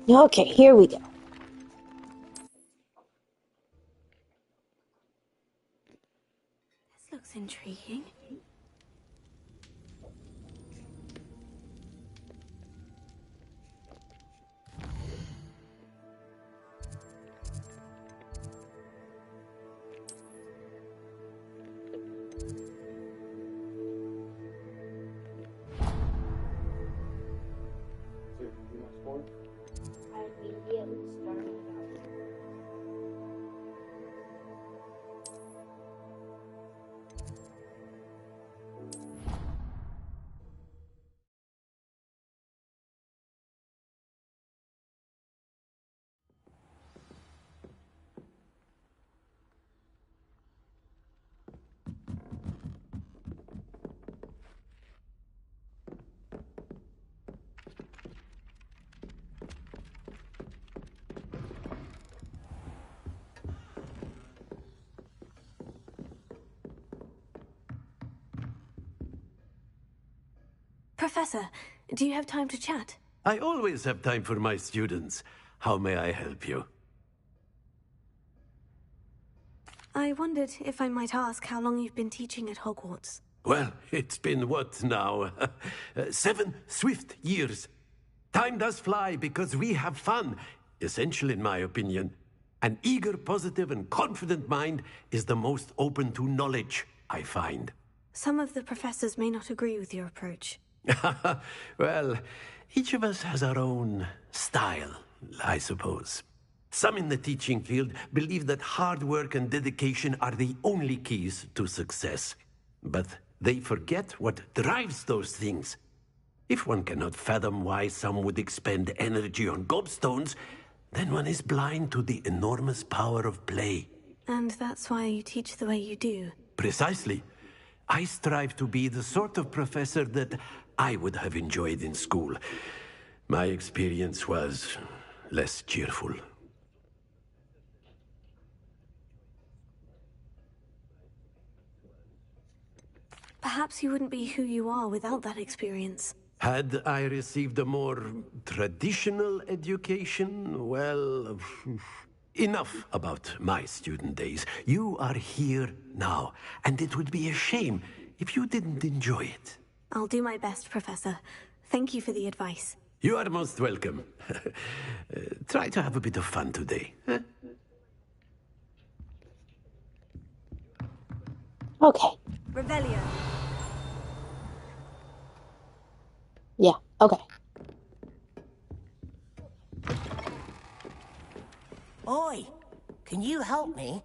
Okay, here we go. This looks intriguing. Professor, do you have time to chat? I always have time for my students. How may I help you? I wondered if I might ask how long you've been teaching at Hogwarts. Well, it's been what now? 7 swift years. Time does fly because we have fun. Essential in my opinion. An eager, positive, and confident mind is the most open to knowledge, I find. Some of the professors may not agree with your approach. Well, each of us has our own style, I suppose. Some in the teaching field believe that hard work and dedication are the only keys to success. But they forget what drives those things. If one cannot fathom why some would expend energy on gobstones, then one is blind to the enormous power of play. And that's why you teach the way you do. Precisely. I strive to be the sort of professor that I would have enjoyed in school. My experience was less cheerful. Perhaps you wouldn't be who you are without that experience. Had I received a more traditional education, well, enough about my student days. You are here now, and it would be a shame if you didn't enjoy it. I'll do my best, Professor. Thank you for the advice. You are most welcome. Try to have a bit of fun today. Huh? Okay. Revelio. Yeah, okay. Oi! Can you help me?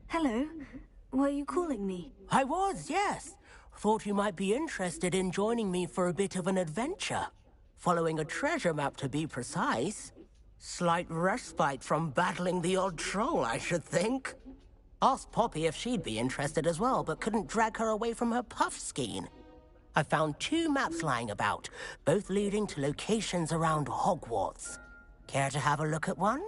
Hello. Were you calling me? I was, yes. Thought you might be interested in joining me for a bit of an adventure. Following a treasure map, to be precise. Slight respite from battling the odd troll, I should think. Asked Poppy if she'd be interested as well, but couldn't drag her away from her puff skein. I found 2 maps lying about, both leading to locations around Hogwarts. Care to have a look at one?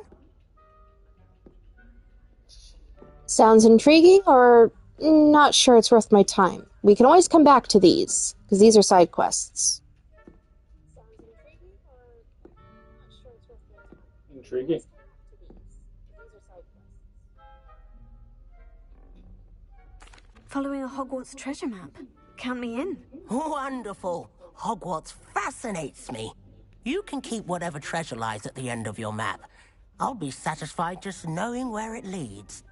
Sounds intriguing, or not sure it's worth my time. We can always come back to these, because these are side quests. Intriguing. Following a Hogwarts treasure map. Count me in. Wonderful. Hogwarts fascinates me. You can keep whatever treasure lies at the end of your map. I'll be satisfied just knowing where it leads.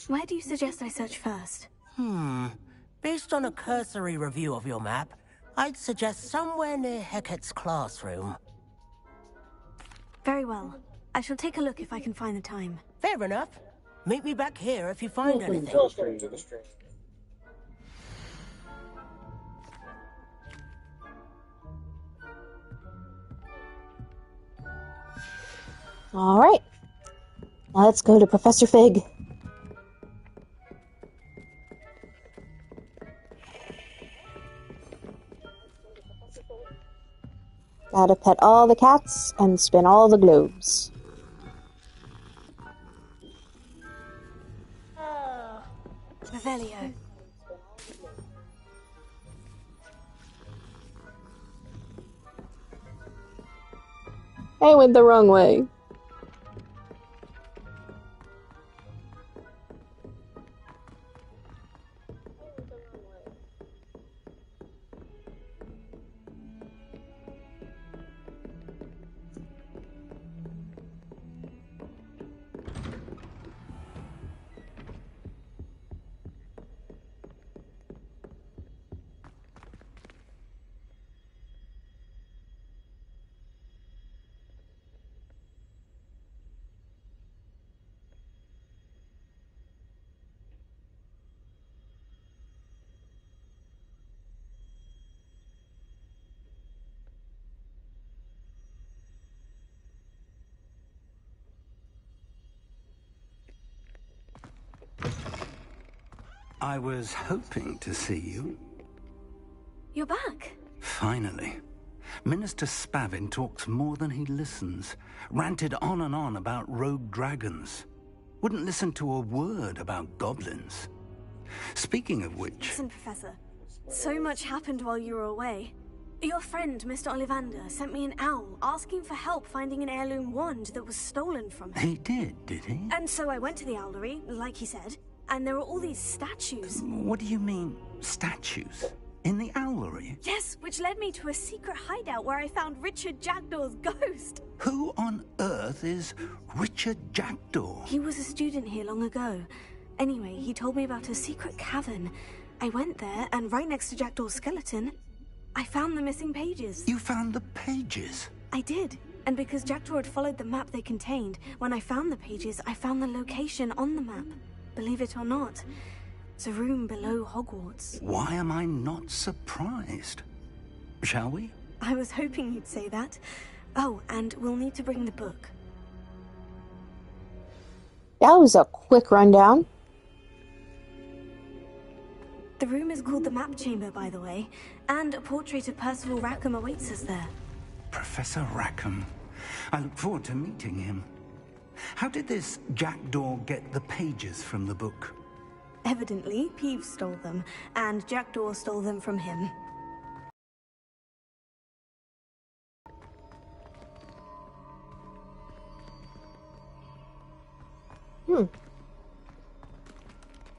Where do you suggest I search first? Based on a cursory review of your map, I'd suggest somewhere near Hecat's classroom. Very well. I shall take a look if I can find the time. Fair enough. Meet me back here if you find anything. All right. Now let's go to Professor Fig. Gotta pet all the cats and spin all the globes. Revelio. I went the wrong way. I was hoping to see you. You're back. Finally. Minister Spavin talks more than he listens. Ranted on and on about rogue dragons. Wouldn't listen to a word about goblins. Speaking of which... Listen, Professor. So much happened while you were away. Your friend, Mr. Ollivander, sent me an owl asking for help finding an heirloom wand that was stolen from him. He did he? And so I went to the owlery, like he said, and there were all these statues. What do you mean, statues? In the owlery? Yes, which led me to a secret hideout where I found Richard Jackdaw's ghost. Who on earth is Richard Jackdaw? He was a student here long ago. Anyway, he told me about a secret cavern. I went there, and right next to Jackdaw's skeleton, I found the missing pages. You found the pages? I did. And because Jackdaw had followed the map they contained, when I found the pages, I found the location on the map. Believe it or not, it's a room below Hogwarts. Why am I not surprised? Shall we? I was hoping you'd say that. Oh, and we'll need to bring the book. That was a quick rundown. The room is called the Map Chamber, by the way, and a portrait of Percival Rackham awaits us there. Professor Rackham. I look forward to meeting him. How did this Jackdaw get the pages from the book? Evidently, Peeves stole them, and Jackdaw stole them from him.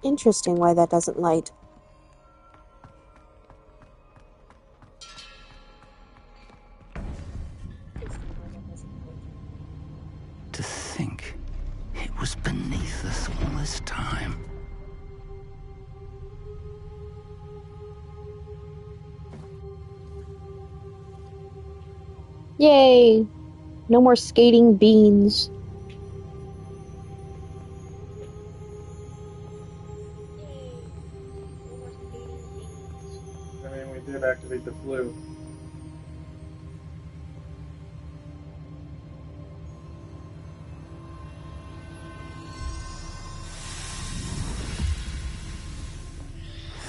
Interesting why that doesn't light. To think it was beneath us all this time. Yay! No more skating beans. I mean, we did activate the flu.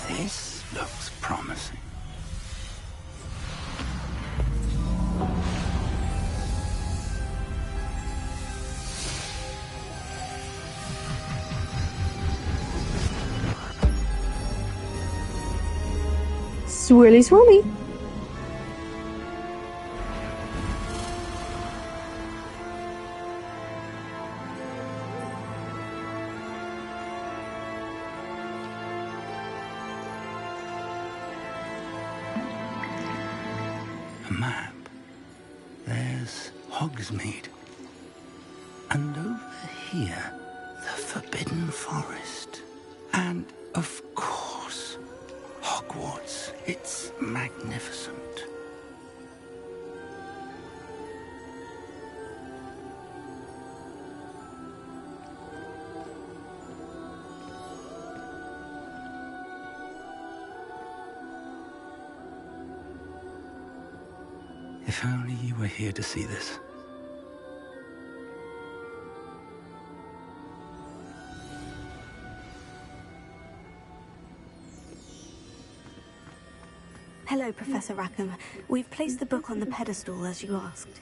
This looks promising. Swirly swirly. A map. There's Hogsmeade. And over here, the Forbidden Forest. And, of course, Hogwarts. It's magnificent. If only you were here to see this. Hello, Professor Rackham. We've placed the book on the pedestal as you asked.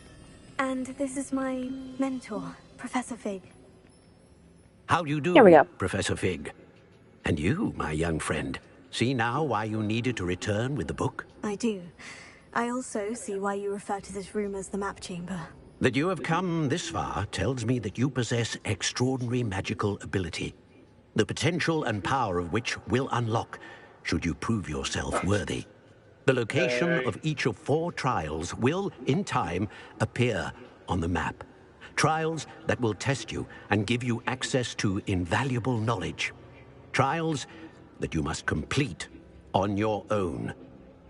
And this is my mentor, Professor Fig. How do you do, Here we go. Professor Fig? And you, my young friend, see now why you needed to return with the book? I do. I also see why you refer to this room as the map chamber. That you have come this far tells me that you possess extraordinary magical ability, the potential and power of which will unlock should you prove yourself worthy. The location of each of 4 trials will, in time, appear on the map. Trials that will test you and give you access to invaluable knowledge. Trials that you must complete on your own.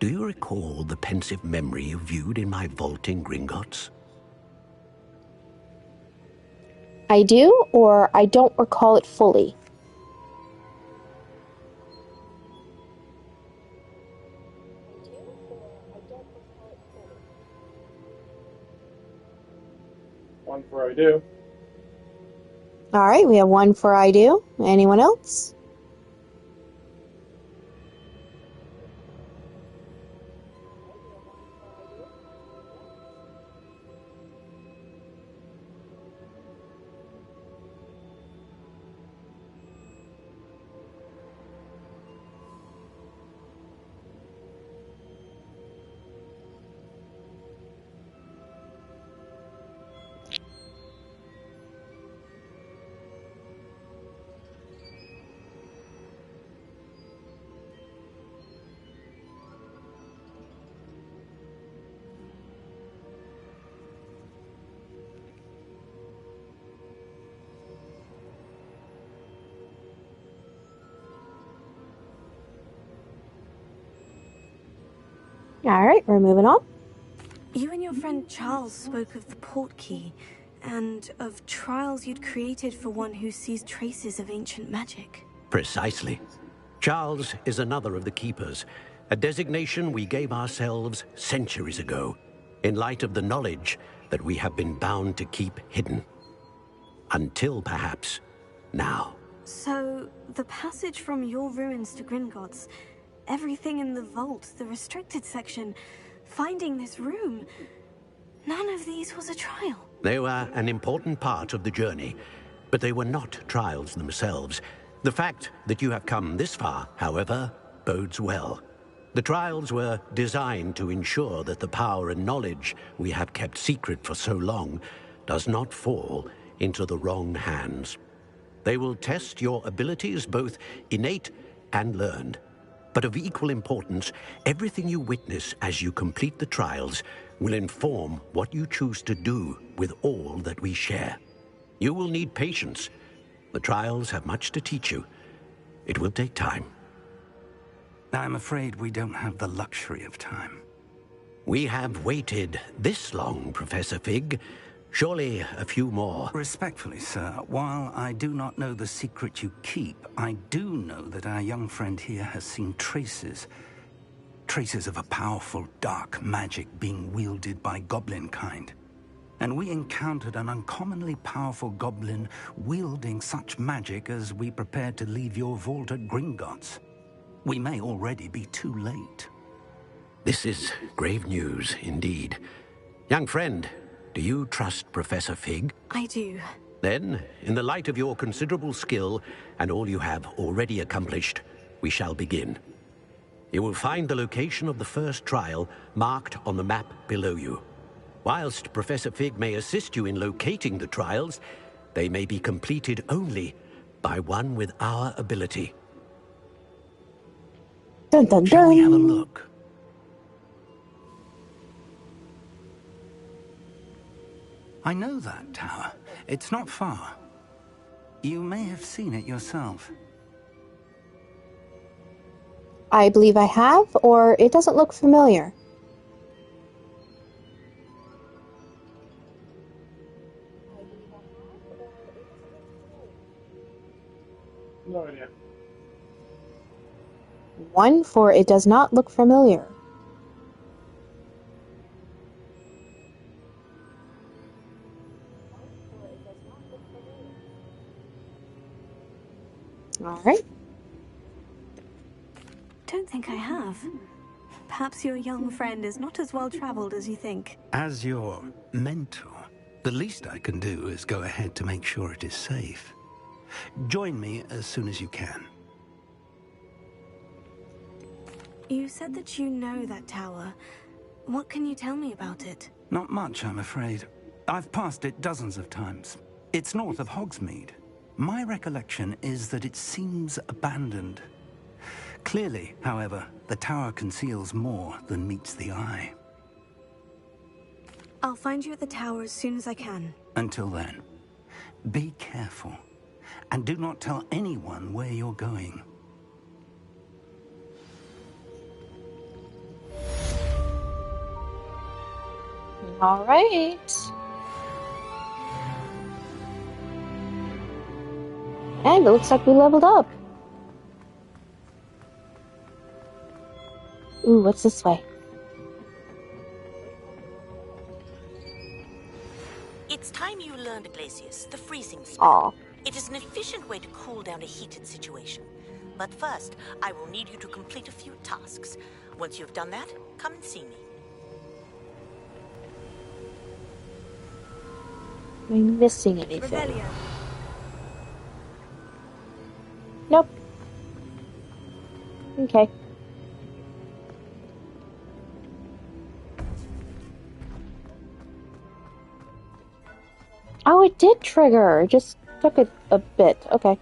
Do you recall the pensive memory you viewed in my vault in Gringotts? I do, or I don't recall it fully. One for I do. All right, we have 1 for I do. Anyone else? All right, we're moving on. You and your friend Charles spoke of the port key, and of trials you'd created for one who sees traces of ancient magic. Precisely. Charles is another of the Keepers, a designation we gave ourselves centuries ago, in light of the knowledge that we have been bound to keep hidden. Until, perhaps, now. So, the passage from your ruins to Gringotts, everything in the vault, the restricted section, finding this room, none of these was a trial. They were an important part of the journey, but they were not trials themselves. The fact that you have come this far, however, bodes well. The trials were designed to ensure that the power and knowledge we have kept secret for so long does not fall into the wrong hands. They will test your abilities, both innate and learned. But of equal importance, everything you witness as you complete the trials will inform what you choose to do with all that we share. You will need patience. The trials have much to teach you. It will take time. I'm afraid we don't have the luxury of time. We have waited this long, Professor Fig. Surely a few more. Respectfully, sir, while I do not know the secret you keep, I do know that our young friend here has seen traces of a powerful dark magic being wielded by goblin kind. And we encountered an uncommonly powerful goblin wielding such magic as we prepared to leave your vault at Gringotts. We may already be too late. This is grave news indeed. Young friend, do you trust Professor Fig? I do. Then, in the light of your considerable skill and all you have already accomplished, we shall begin. You will find the location of the first trial marked on the map below you. Whilst Professor Fig may assist you in locating the trials, they may be completed only by one with our ability. Dun, dun, Shall we have a dun. look? I know that tower. It's not far. You may have seen it yourself. I believe I have, or it doesn't look familiar. No idea. 1 for it does not look familiar. All right. Don't think I have. perhaps your young friend is not as well traveled as you think. As your mentor, the least I can do is go ahead to make sure it is safe. Join me as soon as you can. You said that you know that tower. What can you tell me about it? Not much, I'm afraid. I've passed it dozens of times. It's north of Hogsmeade. My recollection is that it seems abandoned. Clearly, however, the tower conceals more than meets the eye. I'll find you at the tower as soon as I can. Until then, be careful, and do not tell anyone where you're going. All right. And it looks like we leveled up. Ooh, what's this way? It's time you learned Glacius, the freezing spell. Aw. It is an efficient way to cool down a heated situation. But first, I will need you to complete a few tasks. Once you've done that, come and see me. Am I missing anything? Rebellion. Nope. Okay. Oh, it did trigger. It just took it a bit. Okay.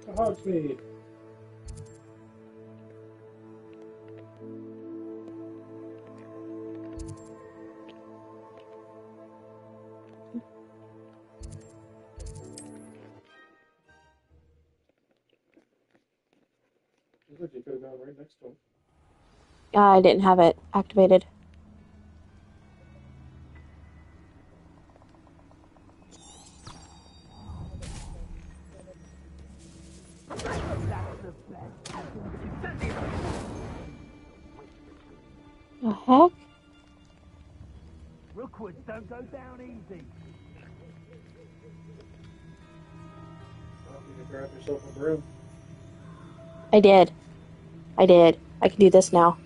To Hogsmeade. You could have gone right next to him. I didn't have it activated. The heck? Rookwoods don't go down easy. Well, you can grab yourself a broom. I did. I did. I can do this now.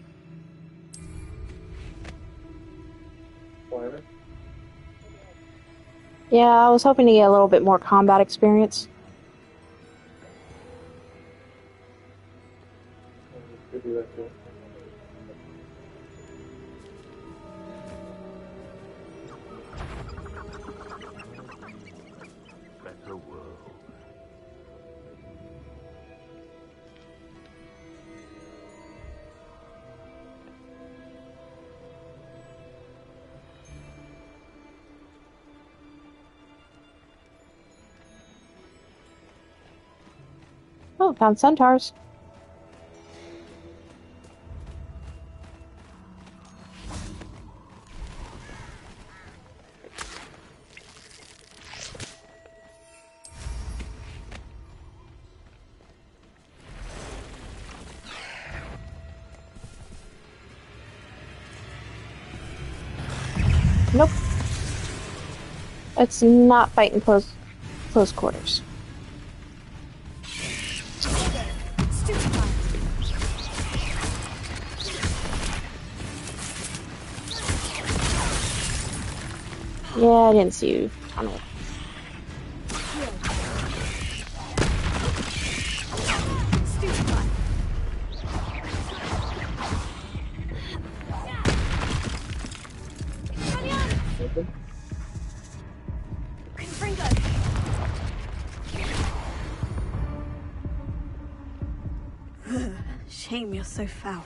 Planner. Yeah, I was hoping to get a little bit more combat experience. You could do that too. Better world. Oh, found centaurs. Nope. It's not fighting close quarters. Yeah, I didn't see you. Tunnel. Shame you're so foul.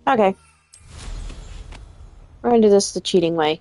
Okay. We're gonna do this the cheating way.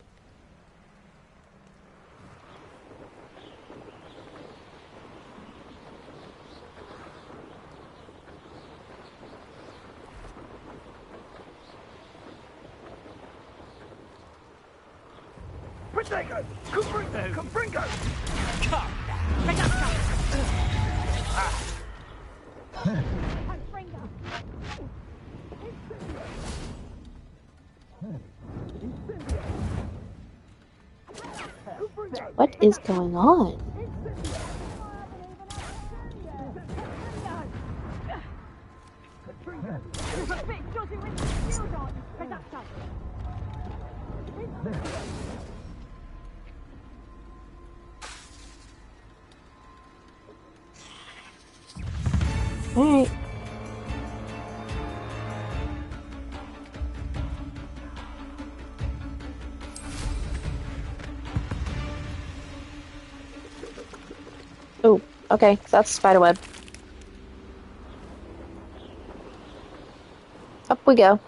What is going on? Alright. Oh, okay, that's a spiderweb. Up we go.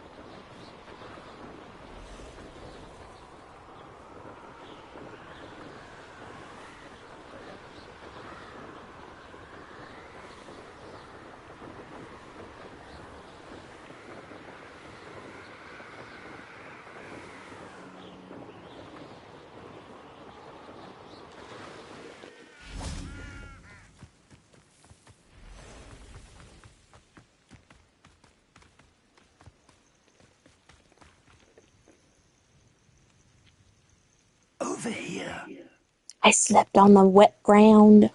Over here. I slept on the wet ground.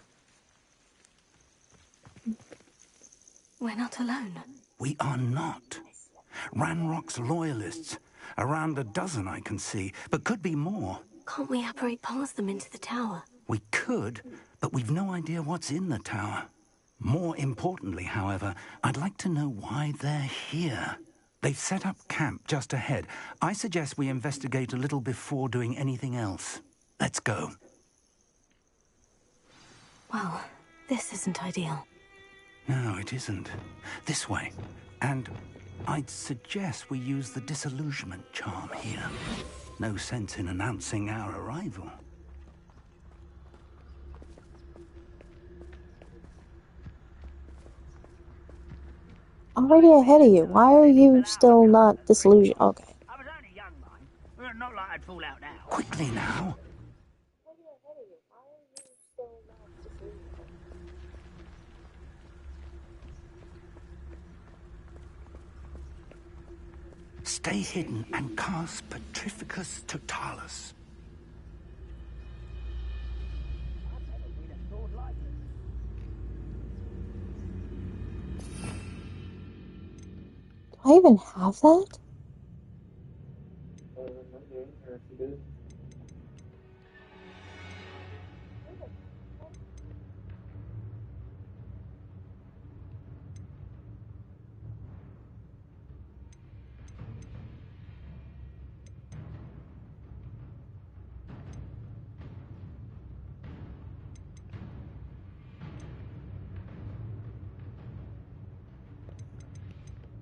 We're not alone. We are not. Ranrock's loyalists. Around a dozen I can see, but could be more. Can't we apparate past them into the tower? We could, but we've no idea what's in the tower. More importantly, however, I'd like to know why they're here. They've set up camp just ahead. I suggest we investigate a little before doing anything else. Let's go. Well, this isn't ideal. No, it isn't. This way. And I'd suggest we use the disillusionment charm here. No sense in announcing our arrival. Already ahead of you. Why are you still not disillusioned? Okay. I was only young, mind. Not like I'd fall out now. Quickly now. Stay hidden and cast Petrificus Totalis. Do I even have that?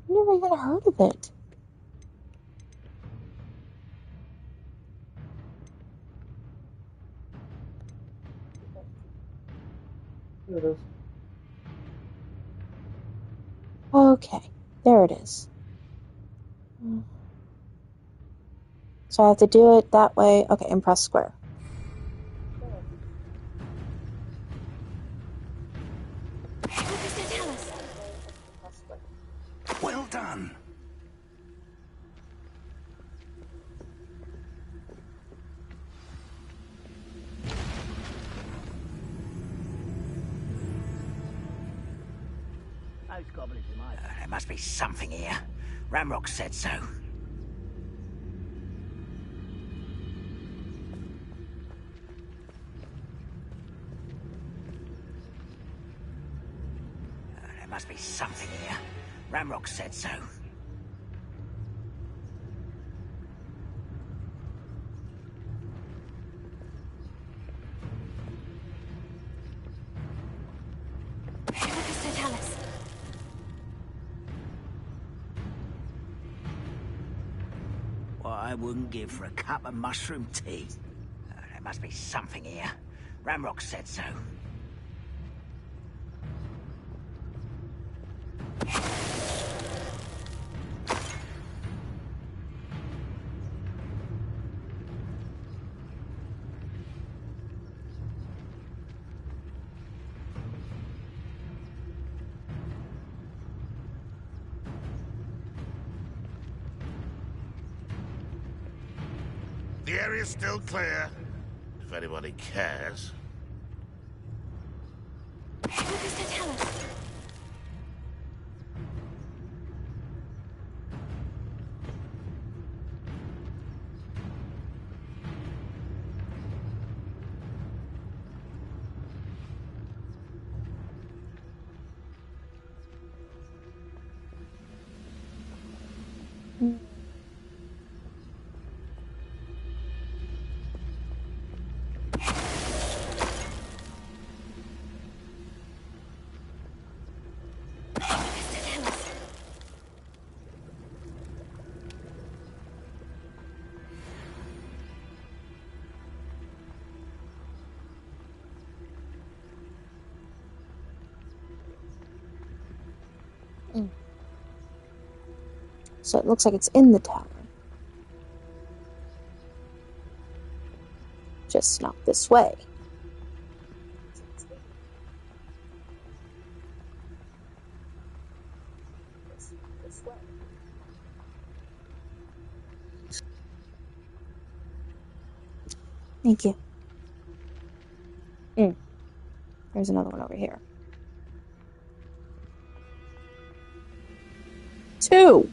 Never even heard of it. There it is. Okay, there it is. So I have to do it that way. Okay, and press square. What does it tell us? Well done. Those goblins in my... There must be something here. Ramrock said so. There must be something here. Ramrock said so. What does it tell us? What I wouldn't give for a cup of mushroom tea. There must be something here. Ramrock said so. The area's still clear, if anybody cares. What does that tell us? So it looks like it's in the tower. Just not this way. Thank you. There's another one over here. 2.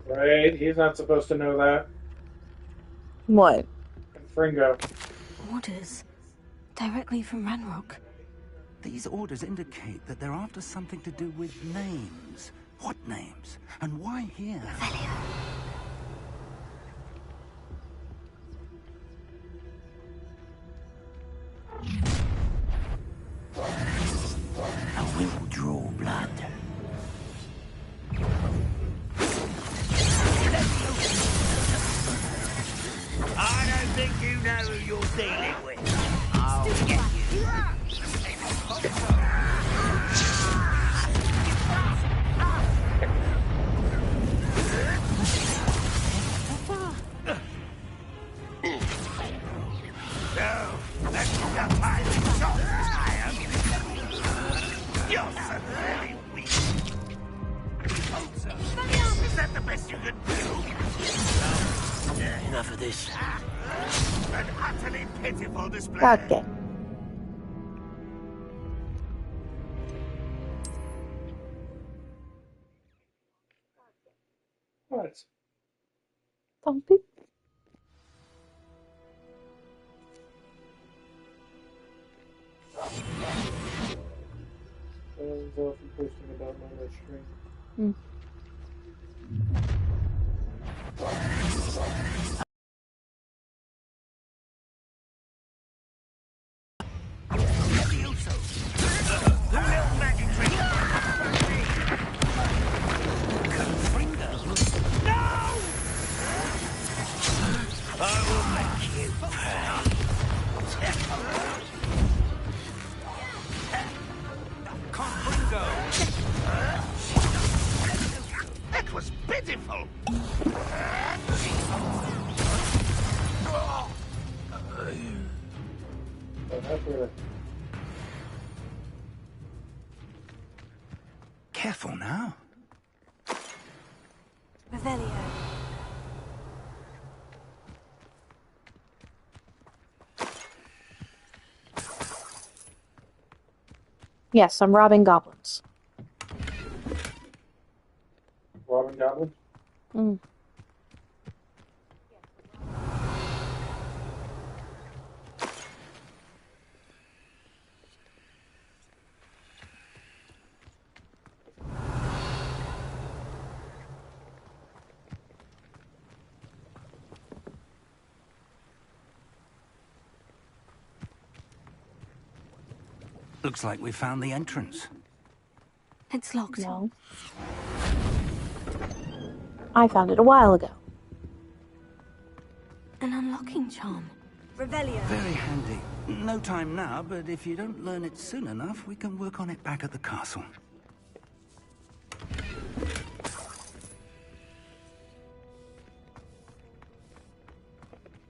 Right? He's not supposed to know that. What? Fringo. Orders. Directly from Ranrock. These orders indicate that they're after something to do with names. What names? And why here? I will draw blood. I don't think you know who you're dealing with. I'll get you. You're so very weak. Is that the best you can do? Enough of this. An utterly pitiful display. Okay. What? Bumpy. I was often posting about my red string. That was pitiful. Careful now. Revelio. Yes, I'm robbing goblins. Robbing goblins? Looks like we found the entrance. It's locked. No. I found it a while ago. An unlocking charm. Revelio. Very handy. No time now, but if you don't learn it soon enough, we can work on it back at the castle.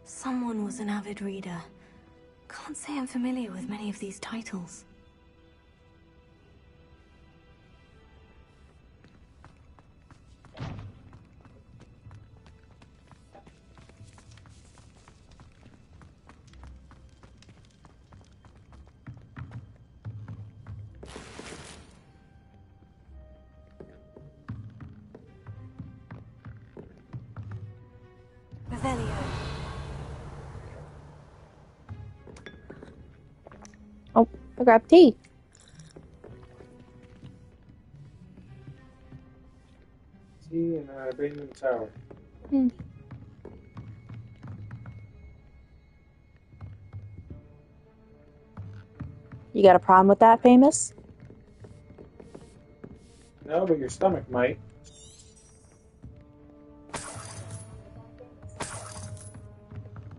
Someone was an avid reader. Can't say I'm familiar with many of these titles. Revelio. Oh, I grabbed tea. Tea in Bateman Tower. Hmm. You got a problem with that, Famous? No, but your stomach might.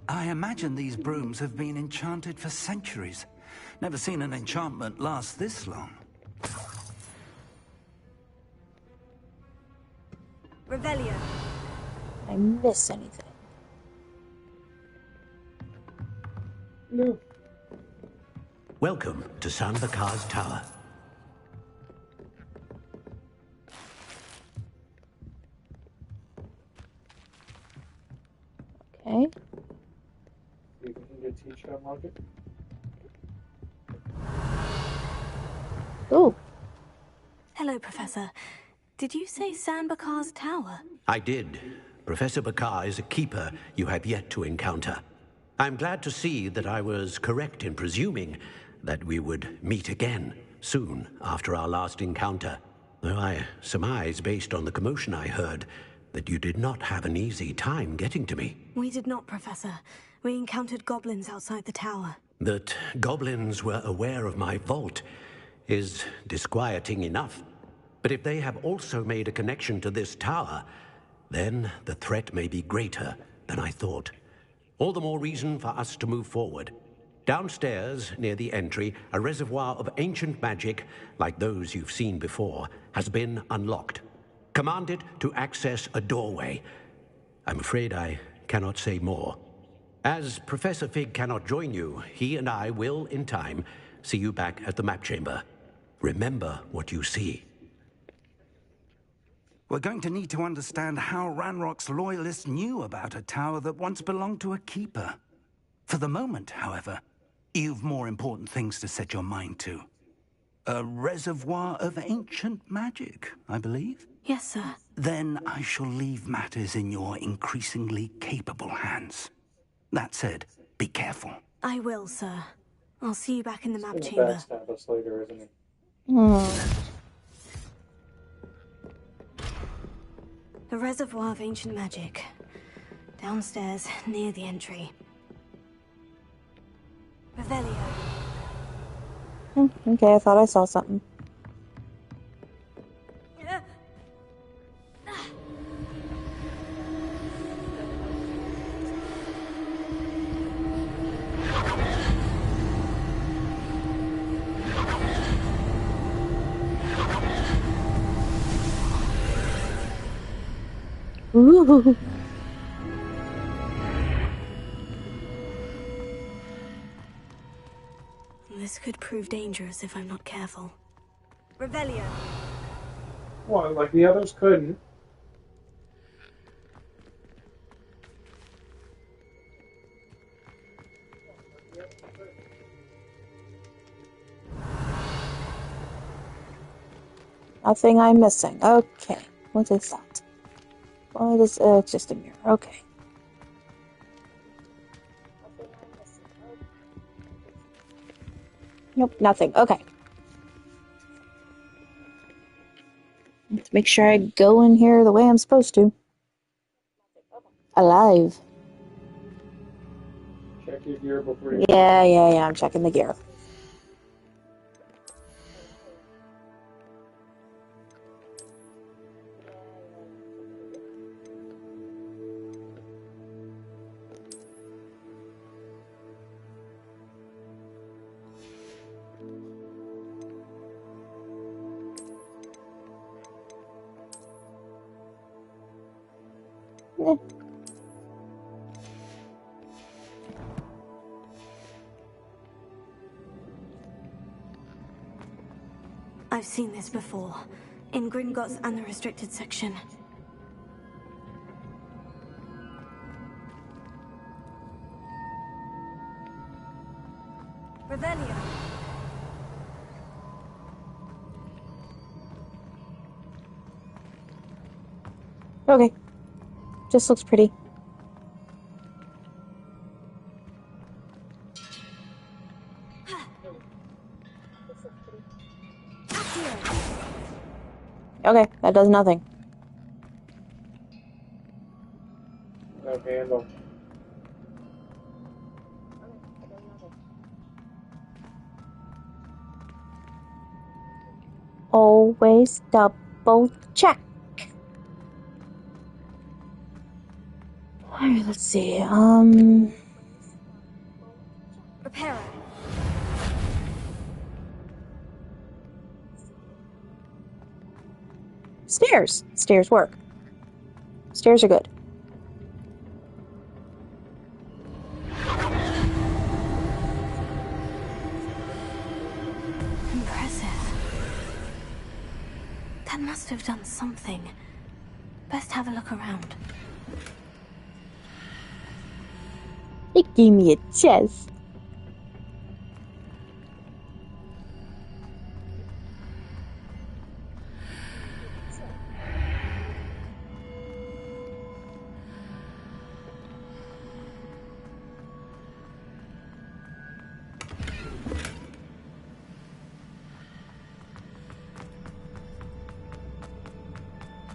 I imagine these brooms have been enchanted for centuries. Never seen an enchantment last this long. Revelio. Did I miss anything? No. Welcome to San Bakar's Tower. Okay. You can get teach to unlock it. Ooh. Hello, Professor. Did you say Sanbakar's Tower? I did. Professor Bakar is a keeper you have yet to encounter. I'm glad to see that I was correct in presuming that we would meet again soon after our last encounter. Though I surmise, based on the commotion I heard, that you did not have an easy time getting to me. We did not, Professor. We encountered goblins outside the tower. That goblins were aware of my vault is disquieting enough. But if they have also made a connection to this tower, then the threat may be greater than I thought. All the more reason for us to move forward. Downstairs, near the entry, a reservoir of ancient magic, like those you've seen before, has been unlocked. Commanded to access a doorway. I'm afraid I cannot say more. As Professor Fig cannot join you, he and I will, in time, see you back at the map chamber. Remember what you see. We're going to need to understand how Ranrock's loyalists knew about a tower that once belonged to a keeper. For the moment, however, you've more important things to set your mind to. A reservoir of ancient magic, I believe? Yes, sir. Then I shall leave matters in your increasingly capable hands. That said, be careful. I will, sir. I'll see you back in the map He's chamber. gonna backstab us later, isn't he? The reservoir of ancient magic. Downstairs, near the entry. Revelio. Okay, I thought I saw something. Ooh. This could prove dangerous if I'm not careful. Revelio. Well, like the others couldn't. Nothing I'm missing. Okay. What is that? What is it's just a mirror. Okay. Nope, nothing. Okay. Let's make sure I go in here the way I'm supposed to. Alive. Check your gear before you... Yeah, I'm checking the gear. I've seen this before, in Gringotts and the restricted section. Revelio. Okay. Just looks pretty. Okay, that does nothing. No handle. Always double check. Alright, let's see. Reparo. Stairs. Stairs work. Stairs are good. Impressive. That must have done something. Best have a look around. It gave me a chest.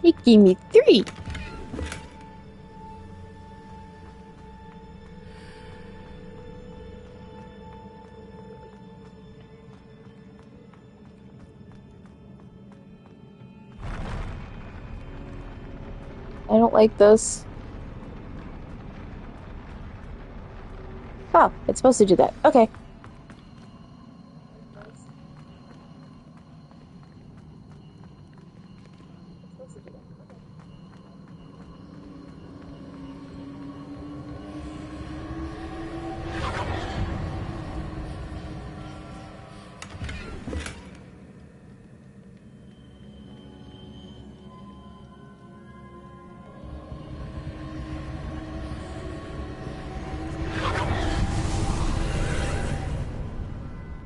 It gave me 3. I don't like this. Oh, it's supposed to do that. Okay.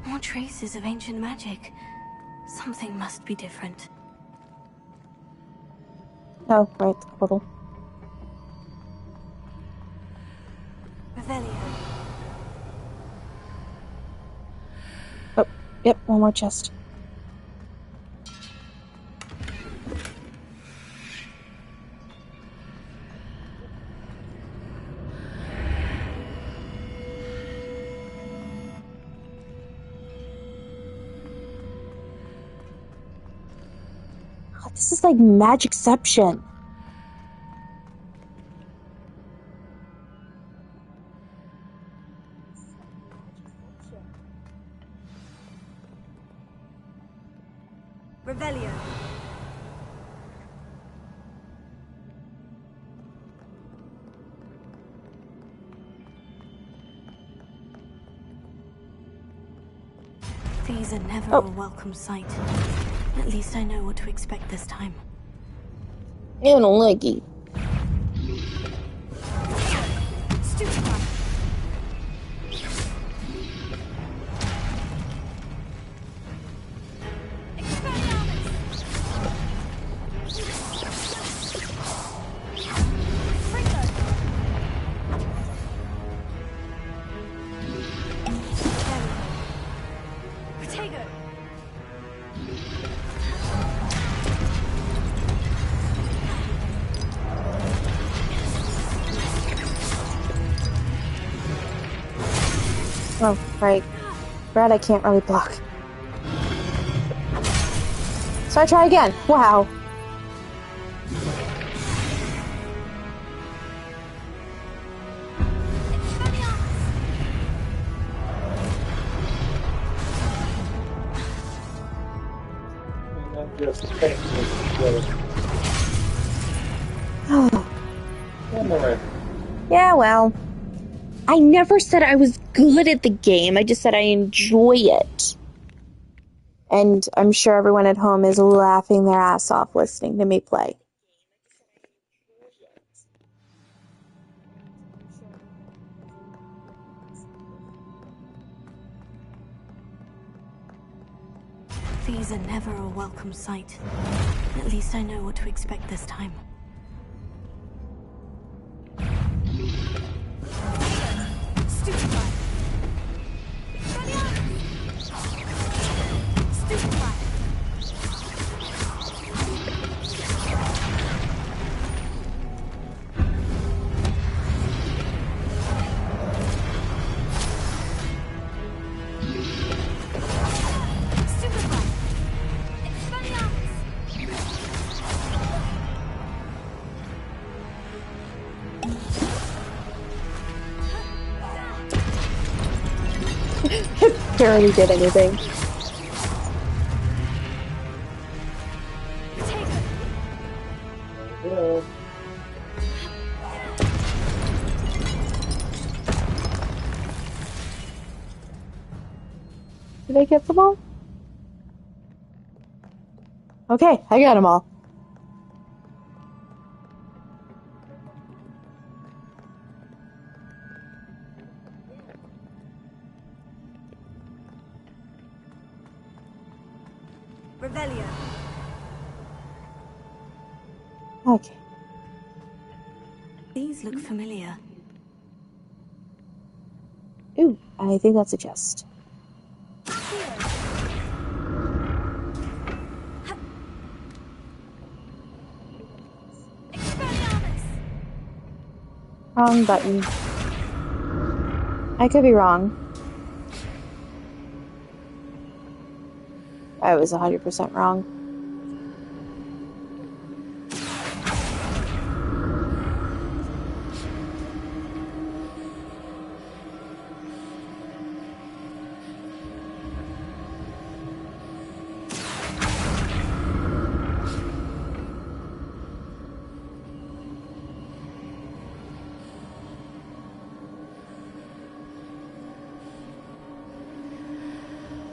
More traces of ancient magic. Something must be different. Oh, right, the portal. Revelio. Oh, yep, one more chest. Oh, this is like Magicception. Revelio. These are never a welcome sight. At least I know what to expect this time. And a leggy. Oh, right. Brad, I can't really block. So I try again. Wow. Just paint Yeah, Yeah, well. I never said I was good at the game. I just said I enjoy it. And I'm sure everyone at home is laughing their ass off listening to me play. These are never a welcome sight. At least I know what to expect this time. Stupefy! Stupefy! Barely did anything. Did I get them all? Okay, I got them all. Revelio. Okay. These look familiar. Ooh, I think that's a chest. Wrong button. I could be wrong. I was 100% wrong.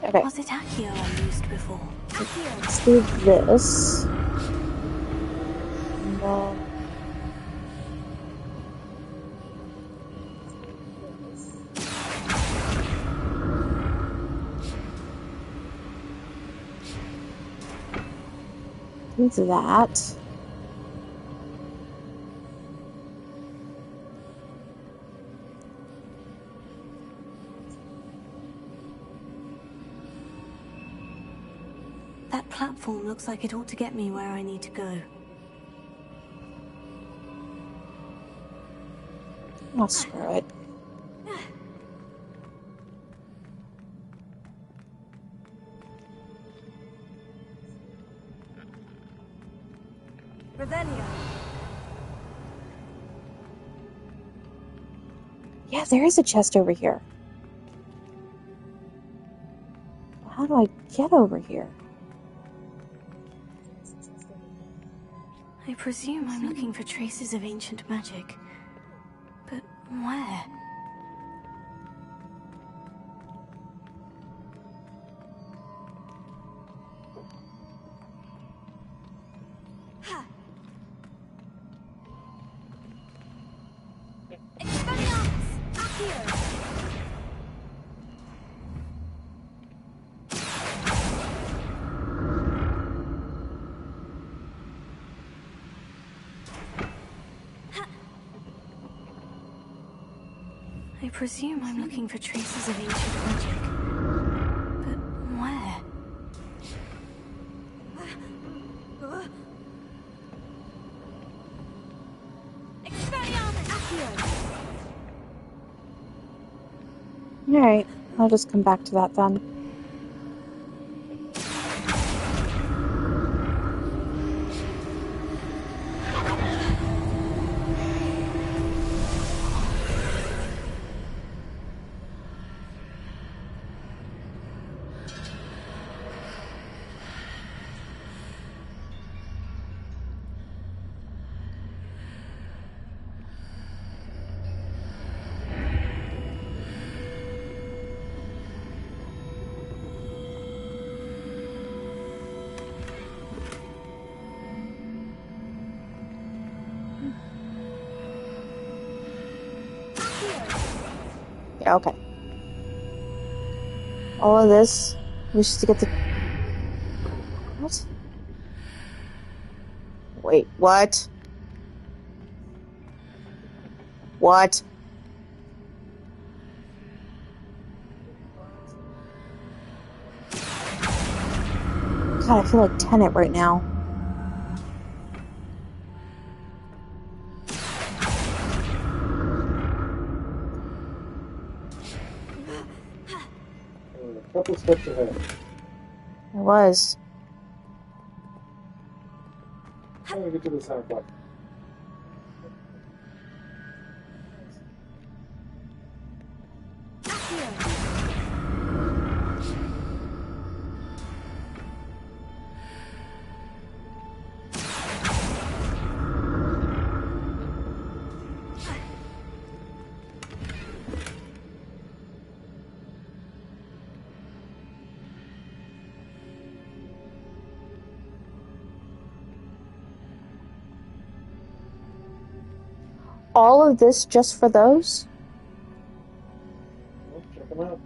Okay. Was it Accio I used before? Let's do this. And then... do that. That platform looks like it ought to get me where I need to go. Oh, screw it. Revelio. Yeah, there is a chest over here. How do I get over here? I presume I'm looking for traces of ancient magic. But where? I presume I'm looking for traces of ancient magic. But where? Alright, I'll just come back to that then. okay. All of this was just to get the... What? Wait, what? What? God, I feel like Tenet right now. A couple steps ahead. I was. How do we get to the sound platform? All of this just for those? Well, check them out.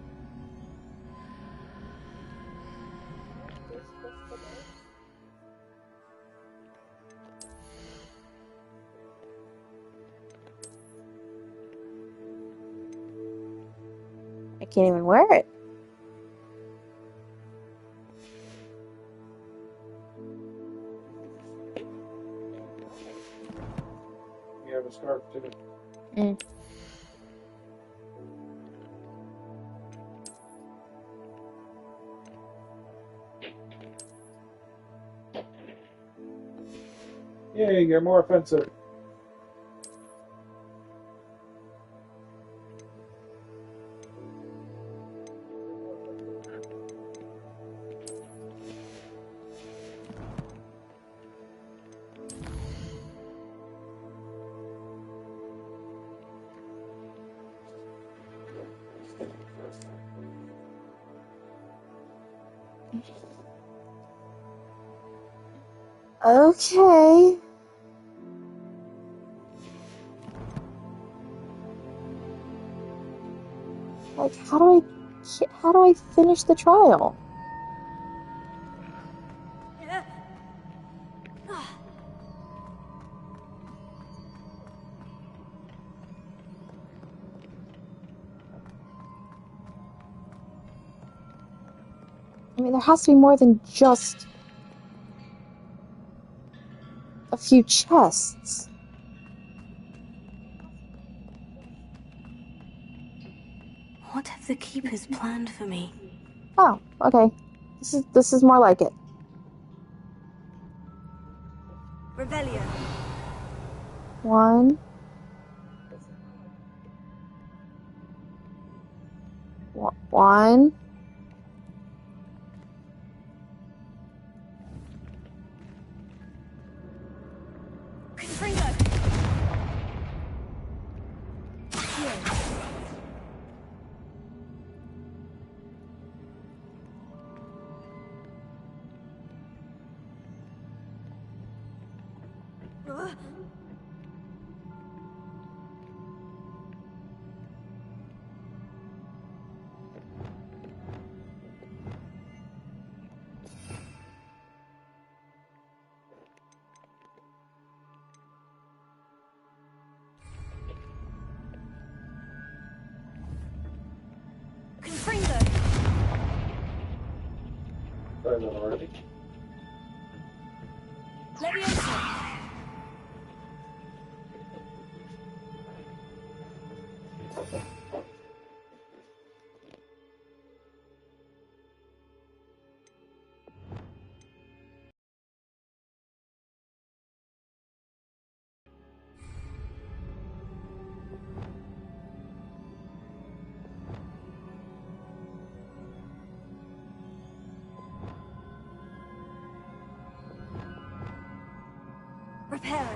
I can't even wear it. You have a scarf too. Mm. Yay, you're more offensive. Okay. Like, how do I finish the trial? I mean, there has to be more than just a few chests. What have the Keepers planned for me? Oh, okay. This is more like it. Revelio. One. One. Try that already. Reparo.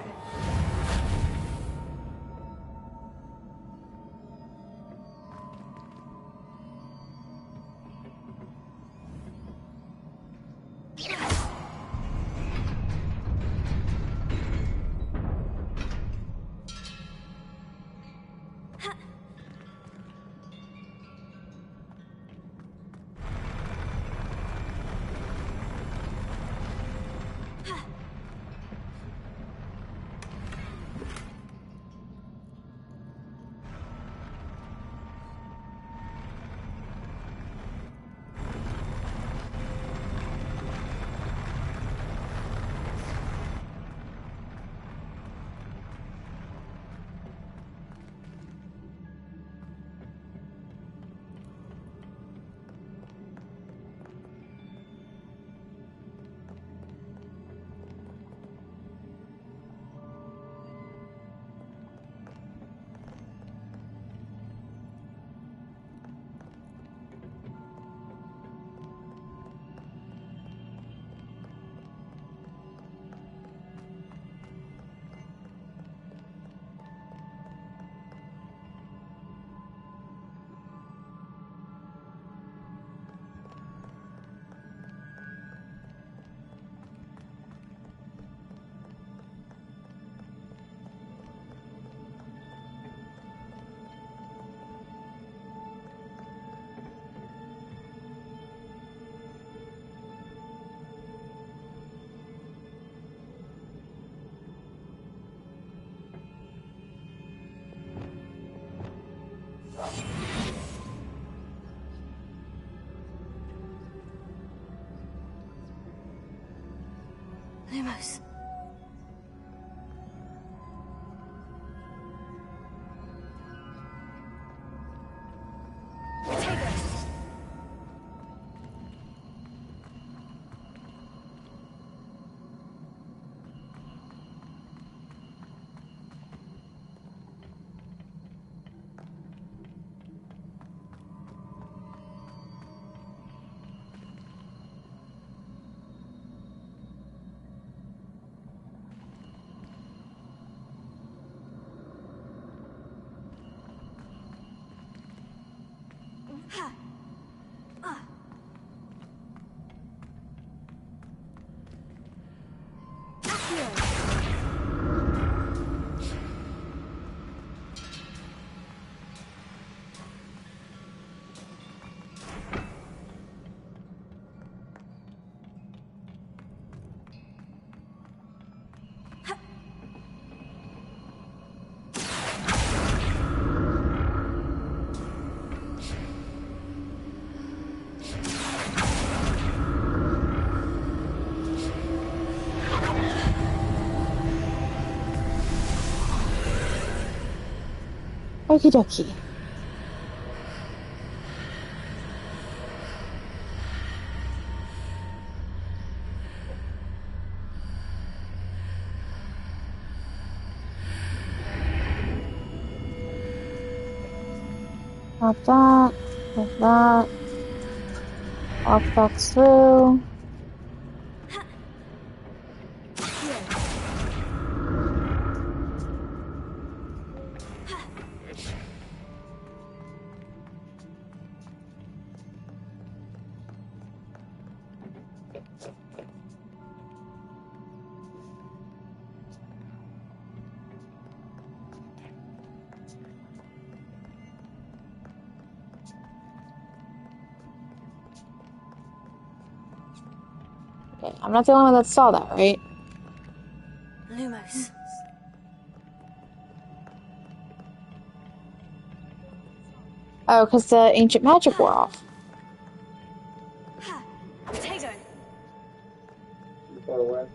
Lumos. Okie dokie. Pop that, pop that. Walk back through. Okay, I'm not the only one that saw that, right? Lumos. Oh, because the ancient magic wore off. Potato. Far away.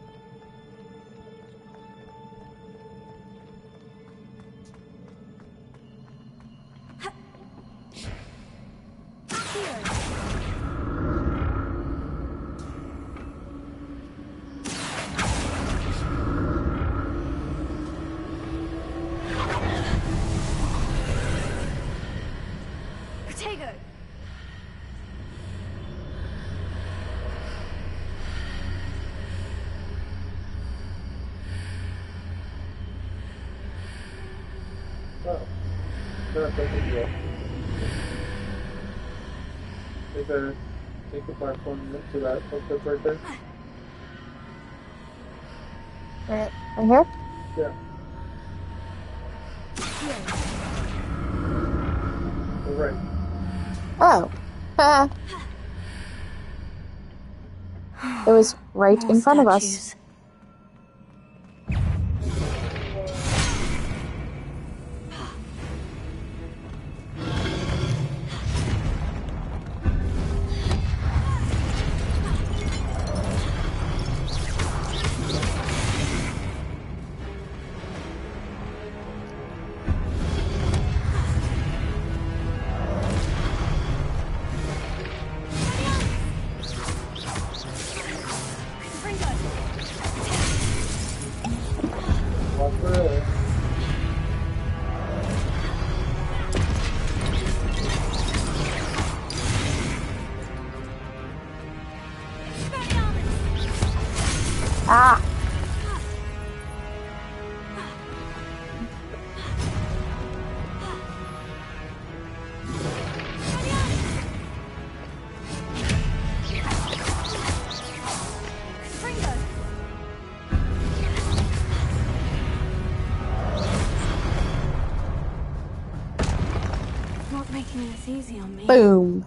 Potato. Oh. Not thinking yet. Take the platform next to that. That's right there. Right here? Yeah. All right. Oh. It was right More in front of us. statues. Walk through. Ah! Not making this easy on me. Boom.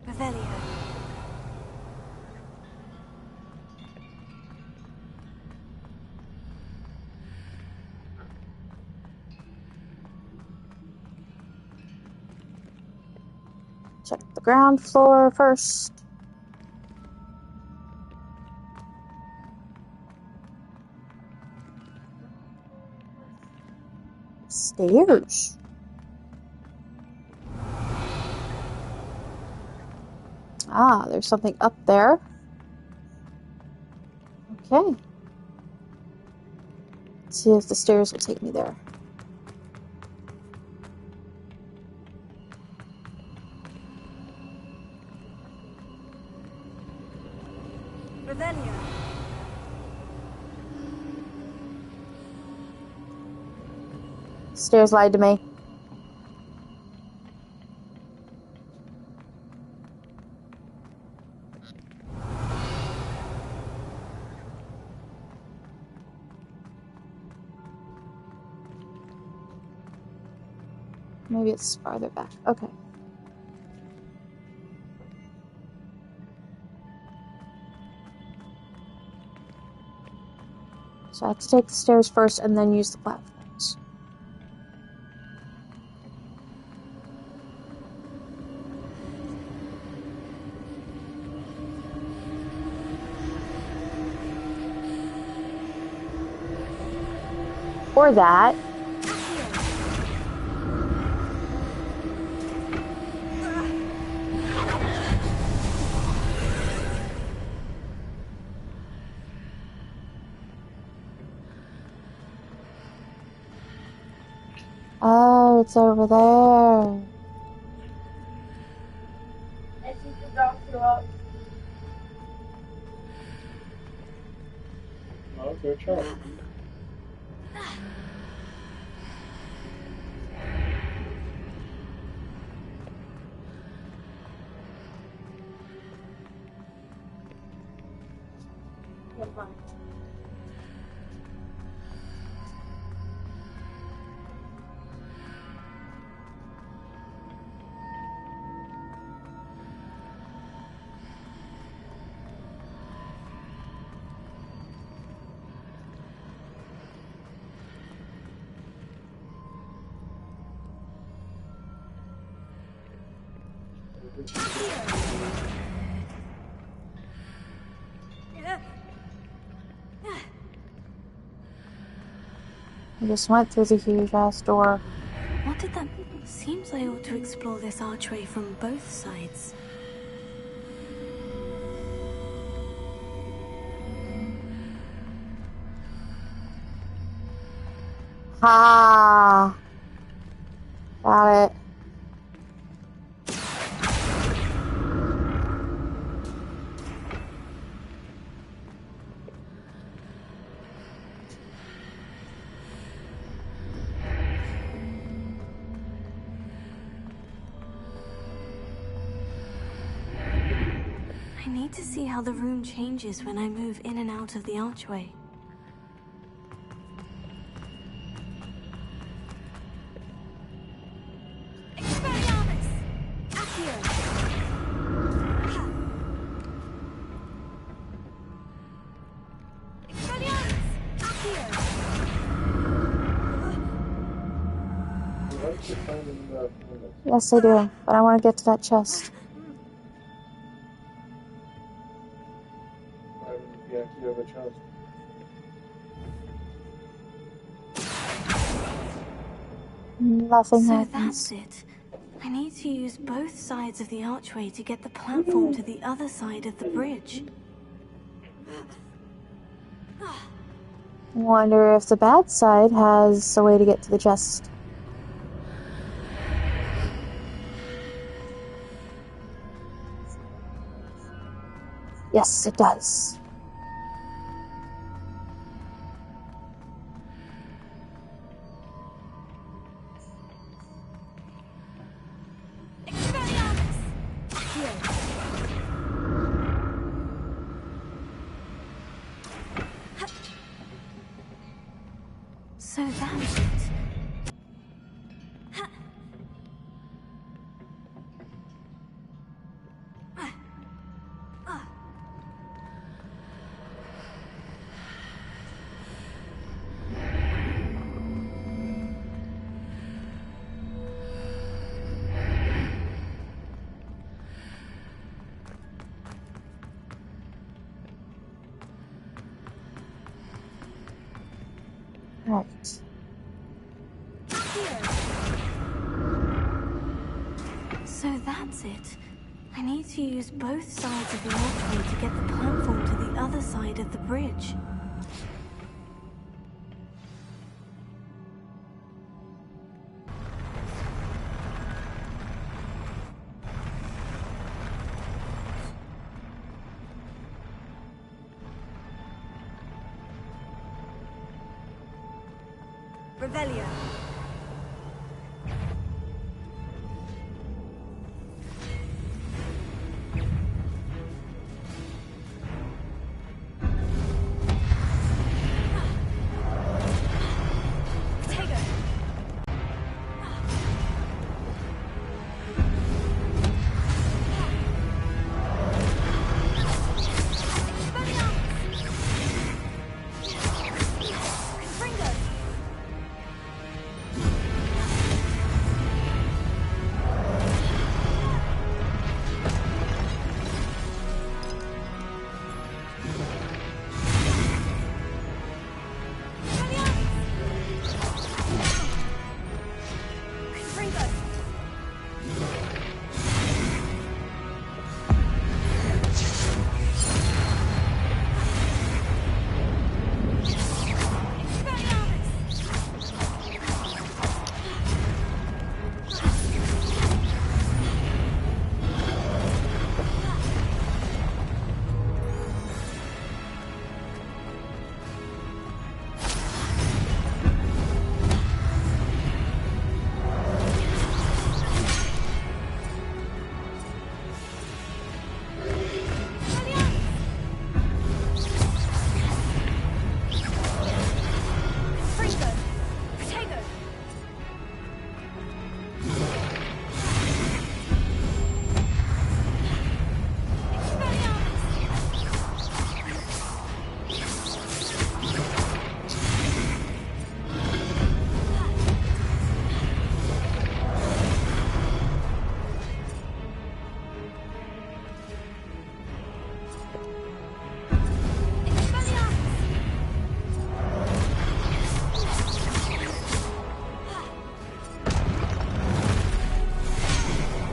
Revelio. Check the ground floor first. stairs. Ah, there's something up there. Okay. Let's see if the stairs will take me there. Revelio. Stairs lied to me. Maybe it's farther back. Okay. So I have to take the stairs first and then use the platforms. Or that. Oh, it's over there. I think the doctor up. Oh, it's their child. I just went through the huge ass door. What did that mean? Seems I ought to explore this archway from both sides. Ha! Got it. I need to see how the room changes when I move in and out of the archway. Expelliarmus! Accio! Expelliarmus! Accio! Yes, I do. But I want to get to that chest. Nothing So happens. that's it. I need to use both sides of the archway to get the platform to the other side of the bridge. Wonder if the bad side has a way to get to the chest. Yes, it does. Expelliarmus! Accio! So that's it. Right. Accio! That's it. I need to use both sides of the archway to get the platform to the other side of the bridge. Revelio.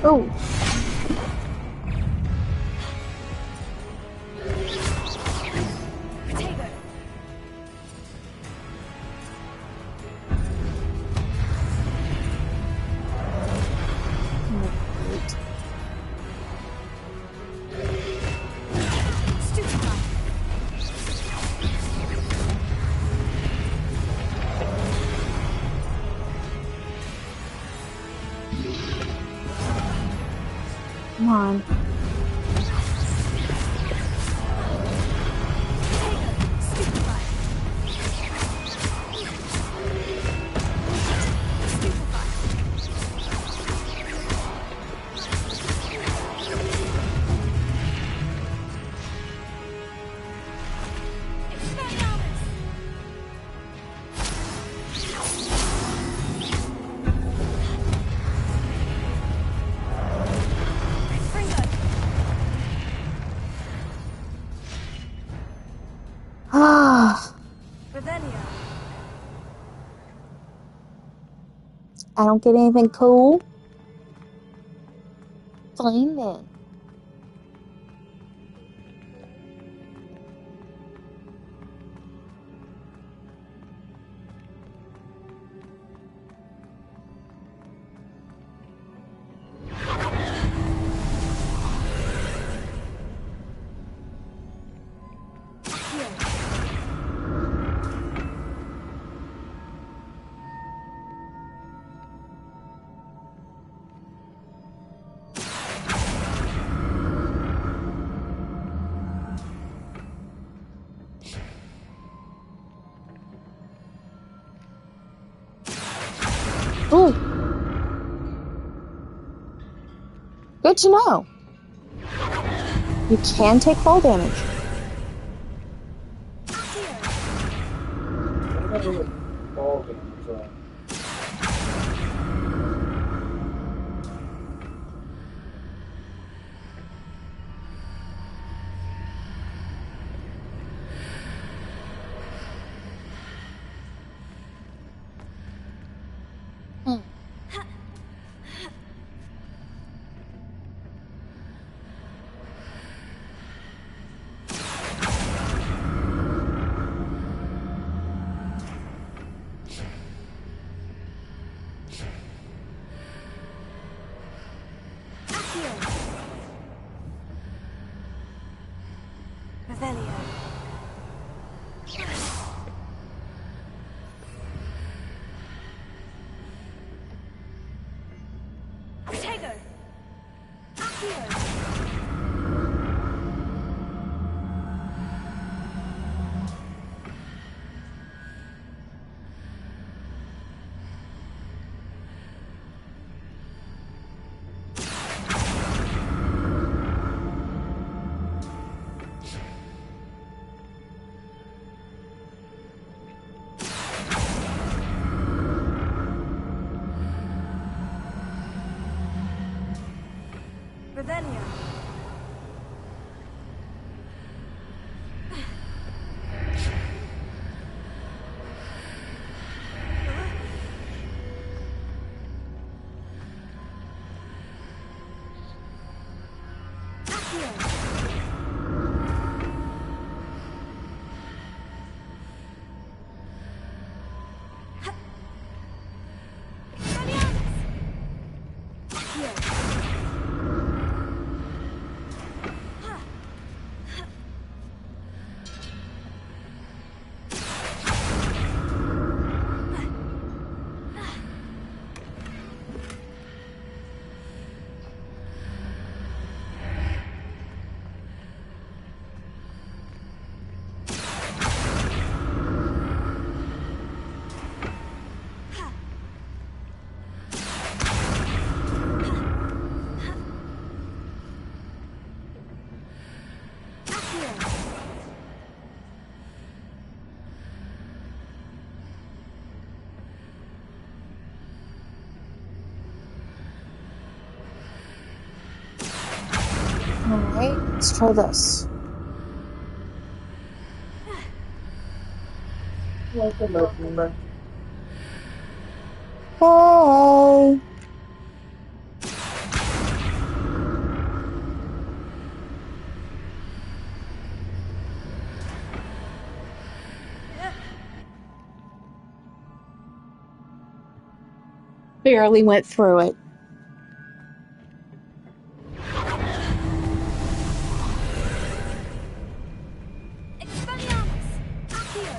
Oh. Come on. I don't get anything cool. Fine then. Ooh. Good to know. You can take fall damage. What about fall damage? Revelio. Protego. Accio. Revelio. Alright, let's try this. Hey! Barely went through it. Expelliarmus. Accio.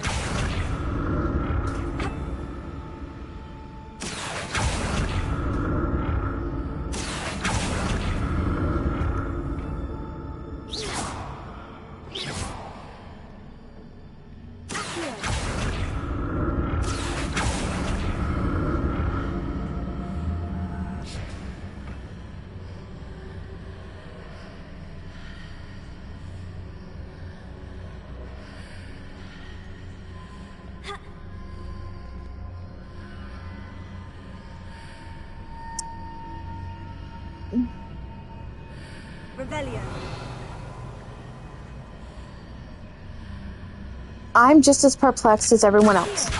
Revelio. I'm just as perplexed as everyone else.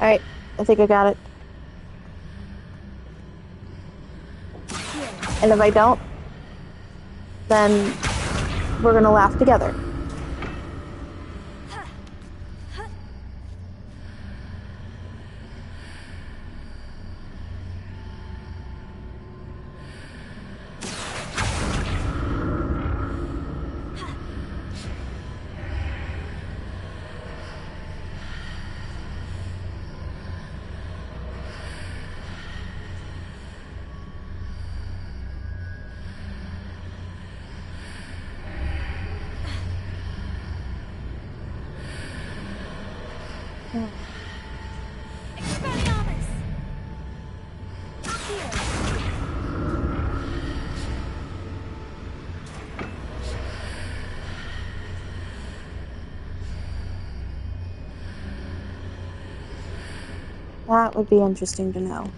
Alright, I think I got it. And if I don't, then we're gonna laugh together. Expelliarmus. Accio. That would be interesting to know.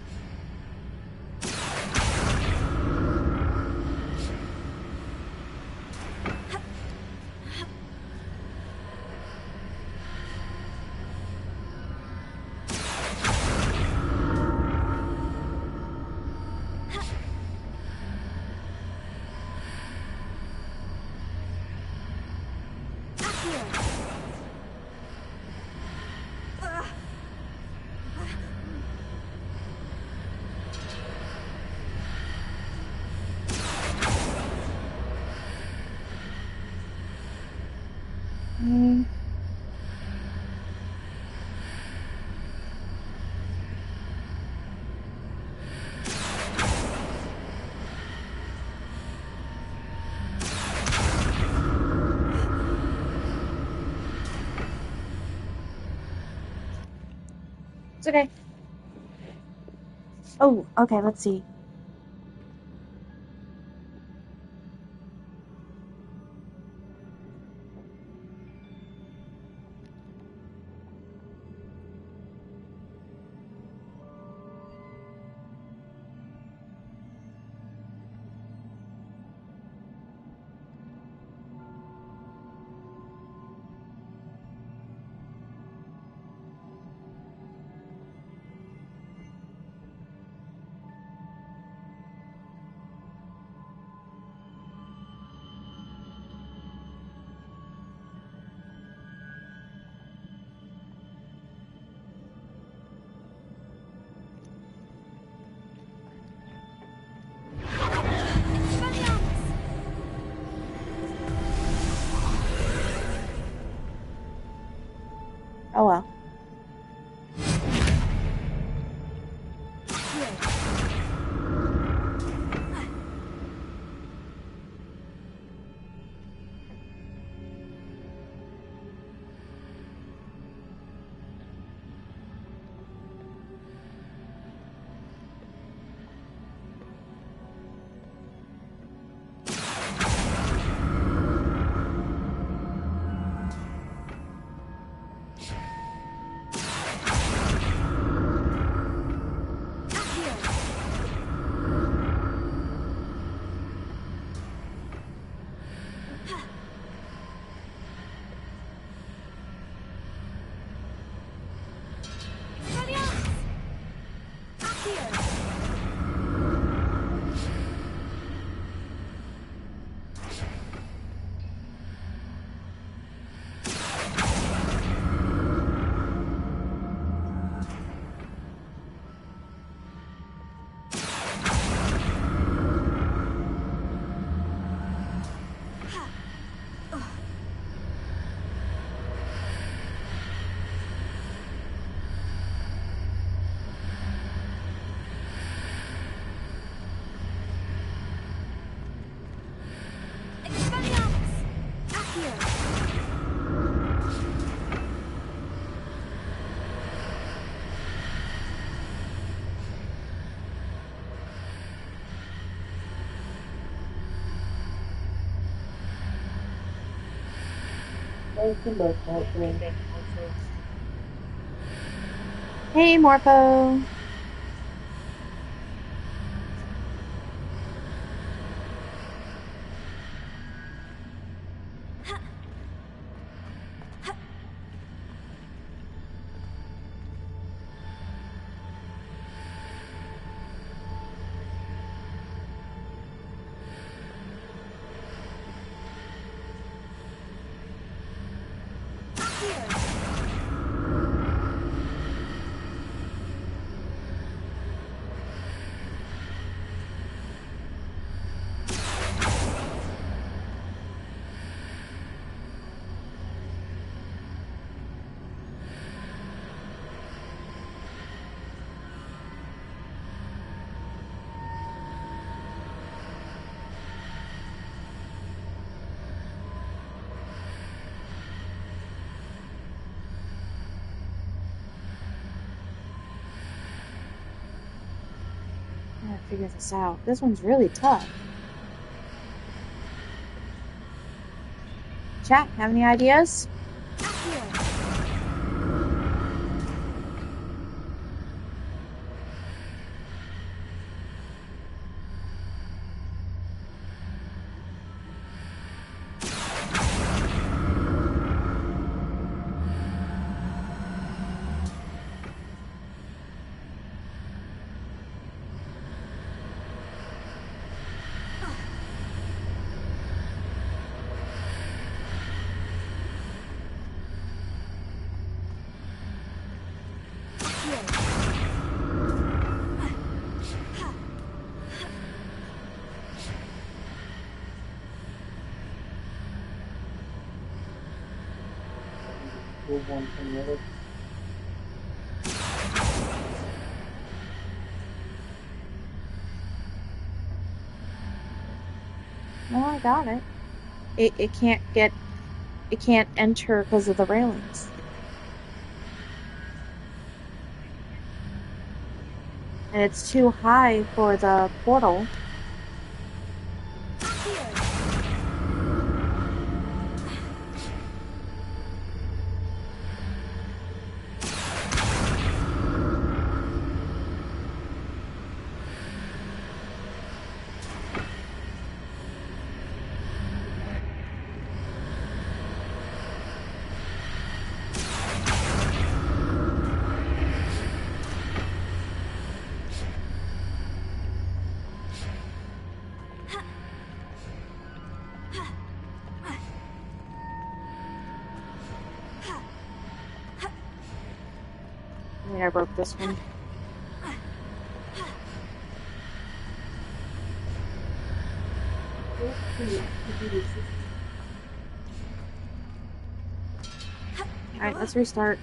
It's okay. Oh, okay, let's see. Oh well. Hey, Morpho. I gotta figure this out. This one's really tough. Chat, have any ideas? Move one from the other. No, I got it. It can't enter because of the railings. And it's too high for the portal. I mean, I broke this one. Alright, let's restart.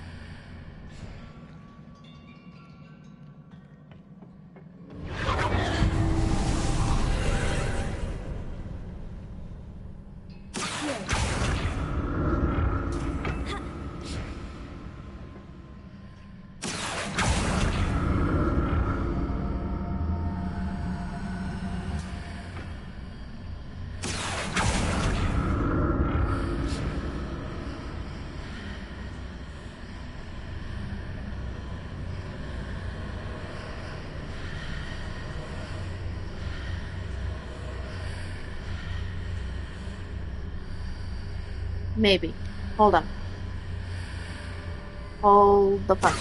Maybe. Hold on. Hold the fuck.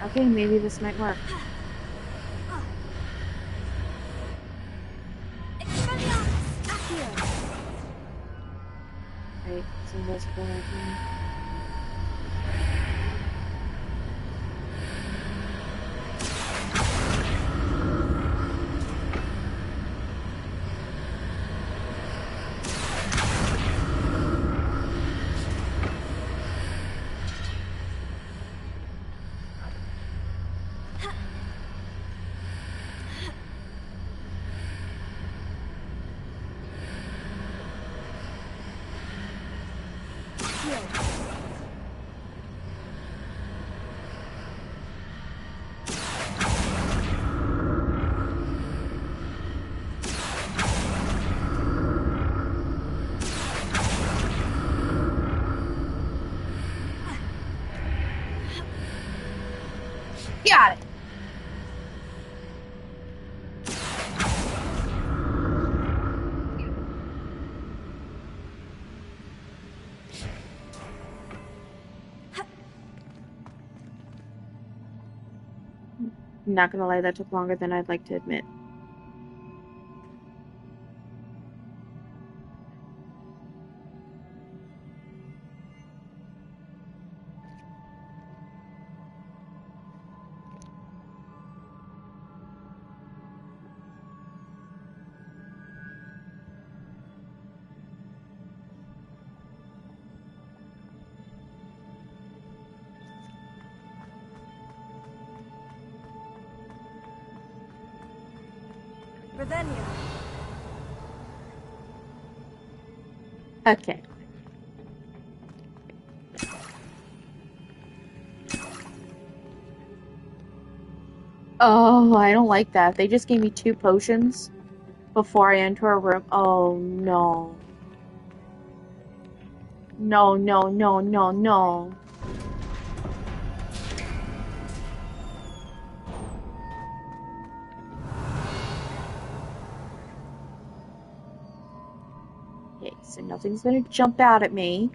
Okay, maybe this might work. Right, so let's go right here. Got it. Not gonna lie, that took longer than I'd like to admit. Ravenia. Okay. Oh, I don't like that. They just gave me 2 potions. before I enter a room. Oh no. No, no, no, no, no. Okay, so nothing's gonna jump out at me.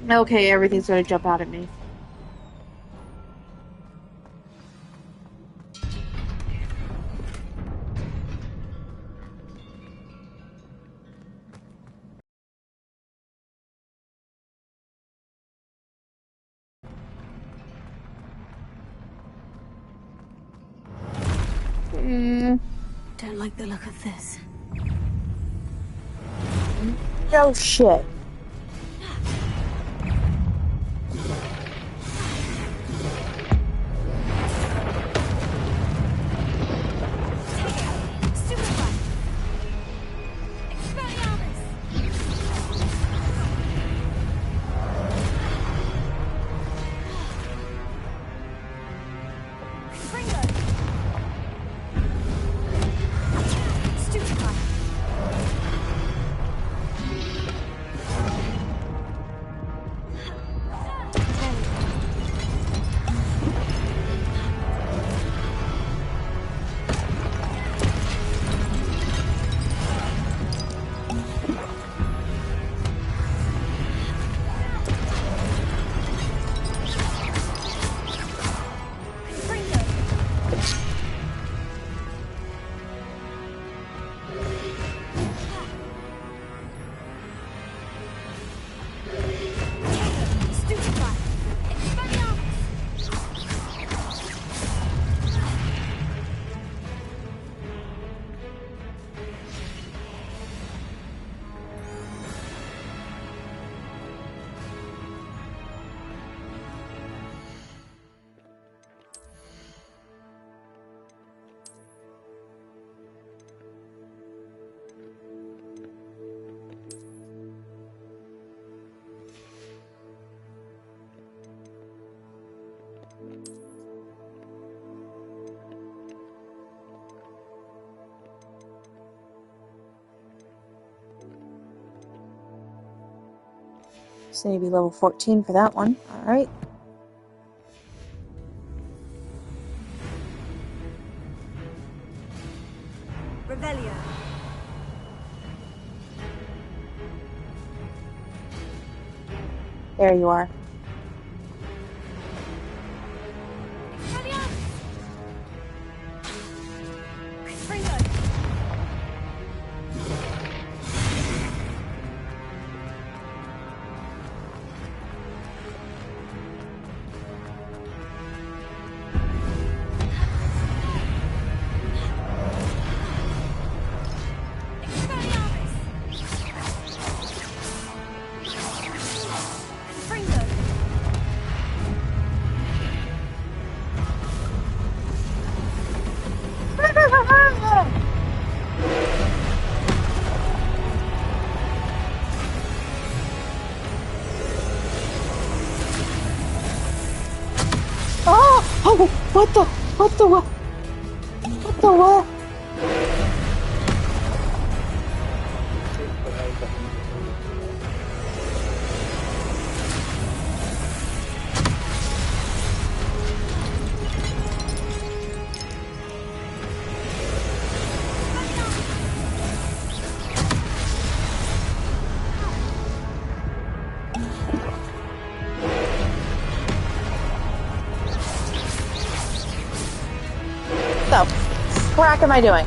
Okay, everything's gonna jump out at me. Don't like the look of this. No shit. So maybe level 14 for that one. Alright. Revelio. There you are. Oh, what the what? What the frack am I doing?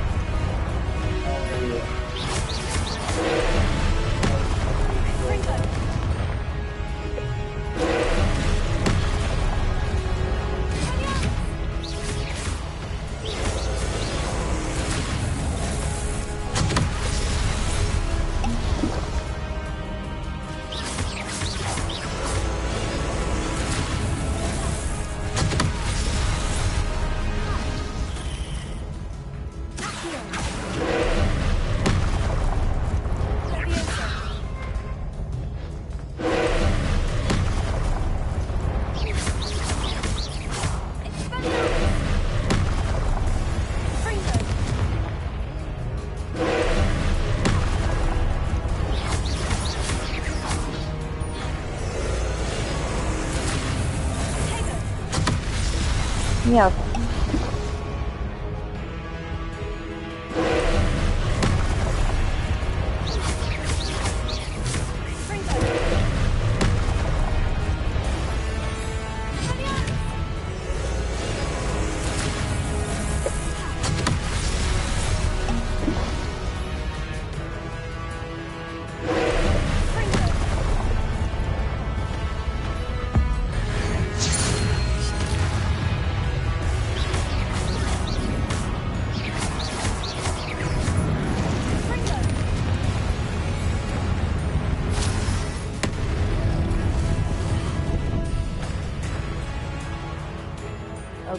Yeah.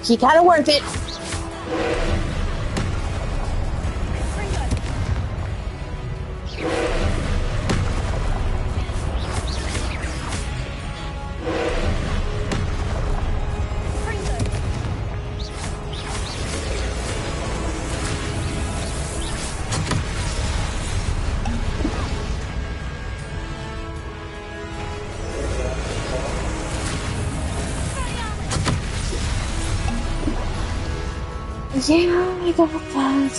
He kind of worth it. Yeah, I got that.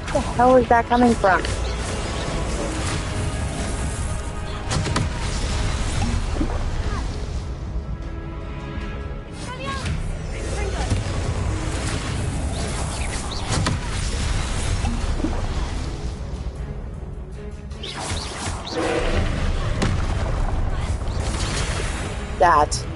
Where the hell is that coming from? That.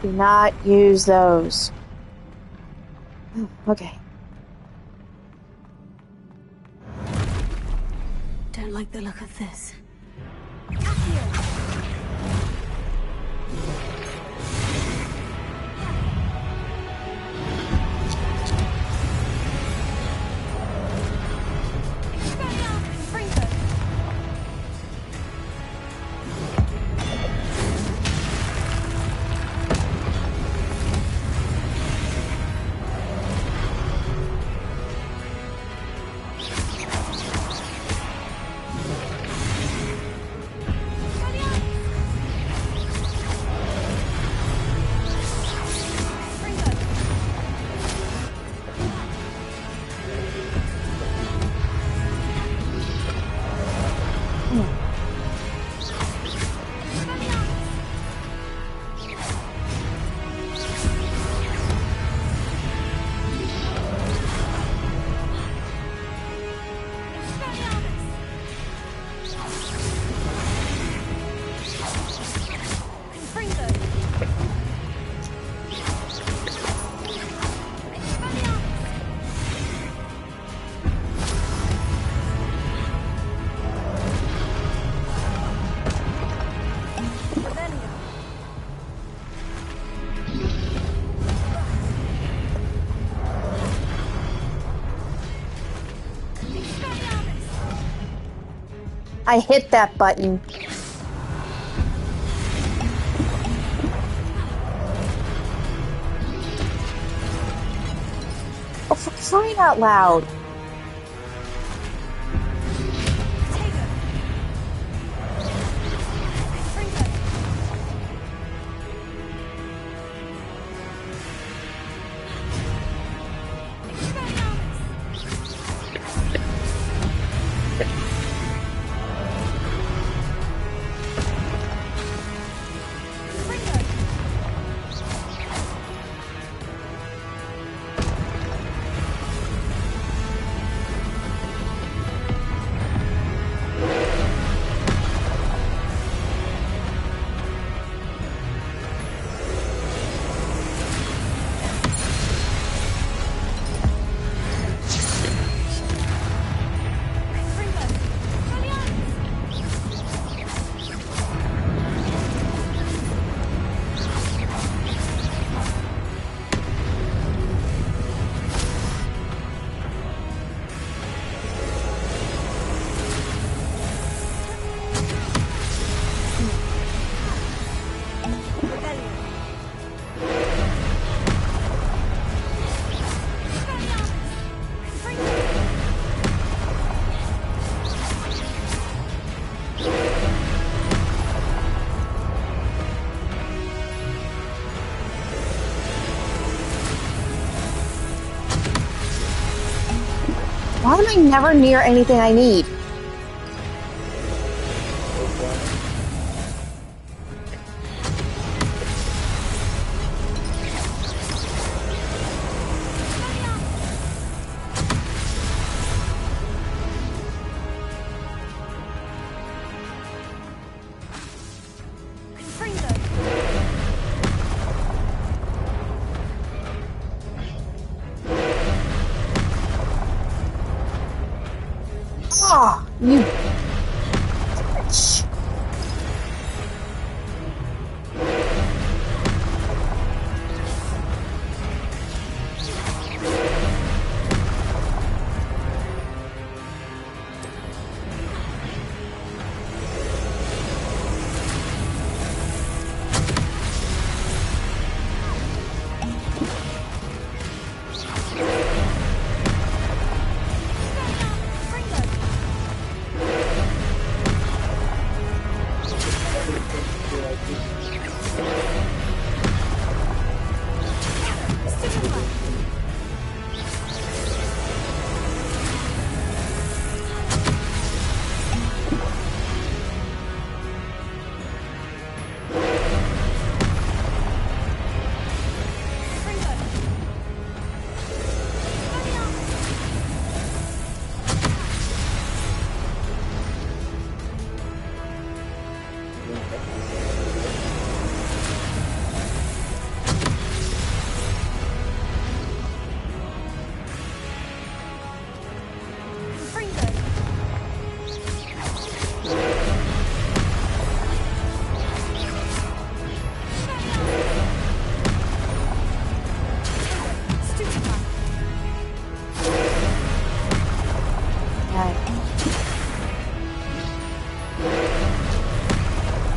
Do not use those. Okay. Don't like the look of this. I hit that button. Oh, for crying out loud. How am I never near anything I need? Ah, you bitch.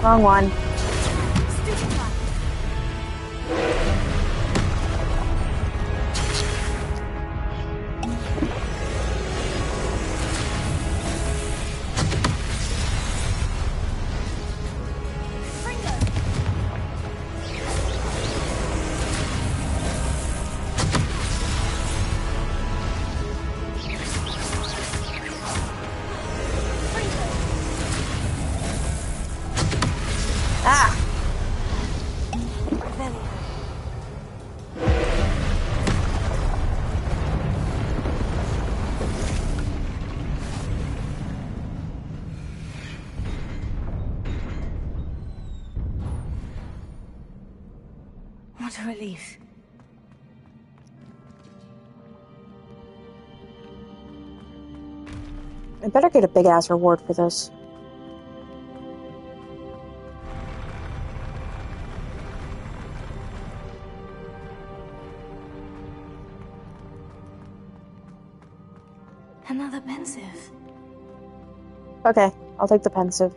Wrong one. Ah! What a relief. I better get a big ass reward for this. Another pensive. Okay, I'll take the pensive.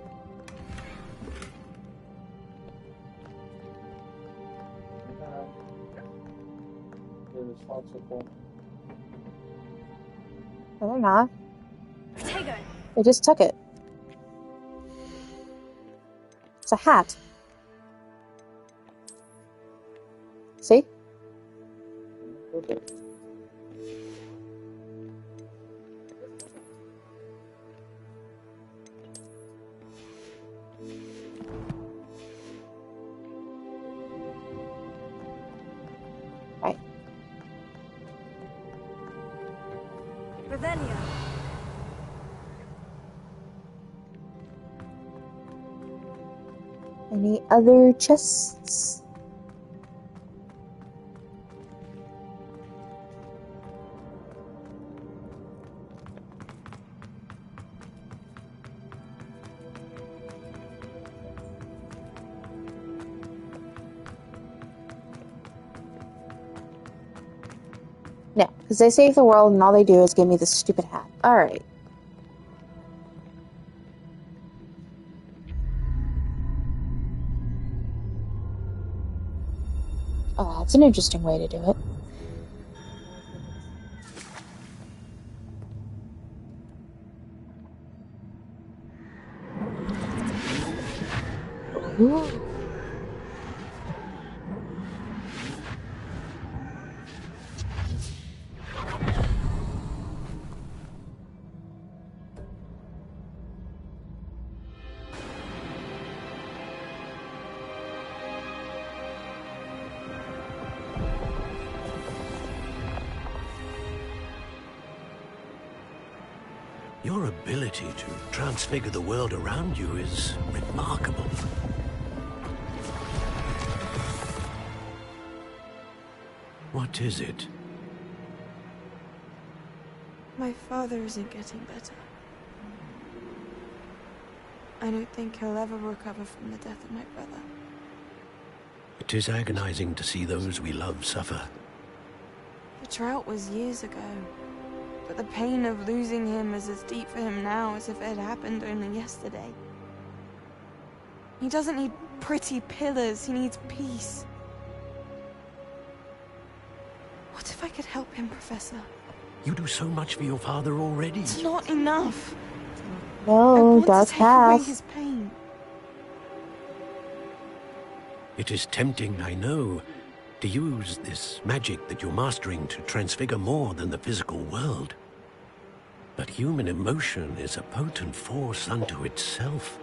No, they're not. Protego. They just took it. It's a hat. See? Right. Revelio. Any other chests? No, because they save the world and all they do is give me this stupid hat. Alright. Oh, that's an interesting way to do it. Ooh. Your ability to transfigure the world around you is remarkable. What is it? My father isn't getting better. I don't think he'll ever recover from the death of my brother. It is agonizing to see those we love suffer. The drought was years ago, but the pain of losing him is as deep for him now as if it had happened only yesterday. He doesn't need pretty pillars, he needs peace. What if I could help him, Professor? You do so much for your father already. It's not enough. I No, want dark to take away path. his pain. It is tempting, I know, to use this magic that you're mastering to transfigure more than the physical world. But human emotion is a potent force unto itself.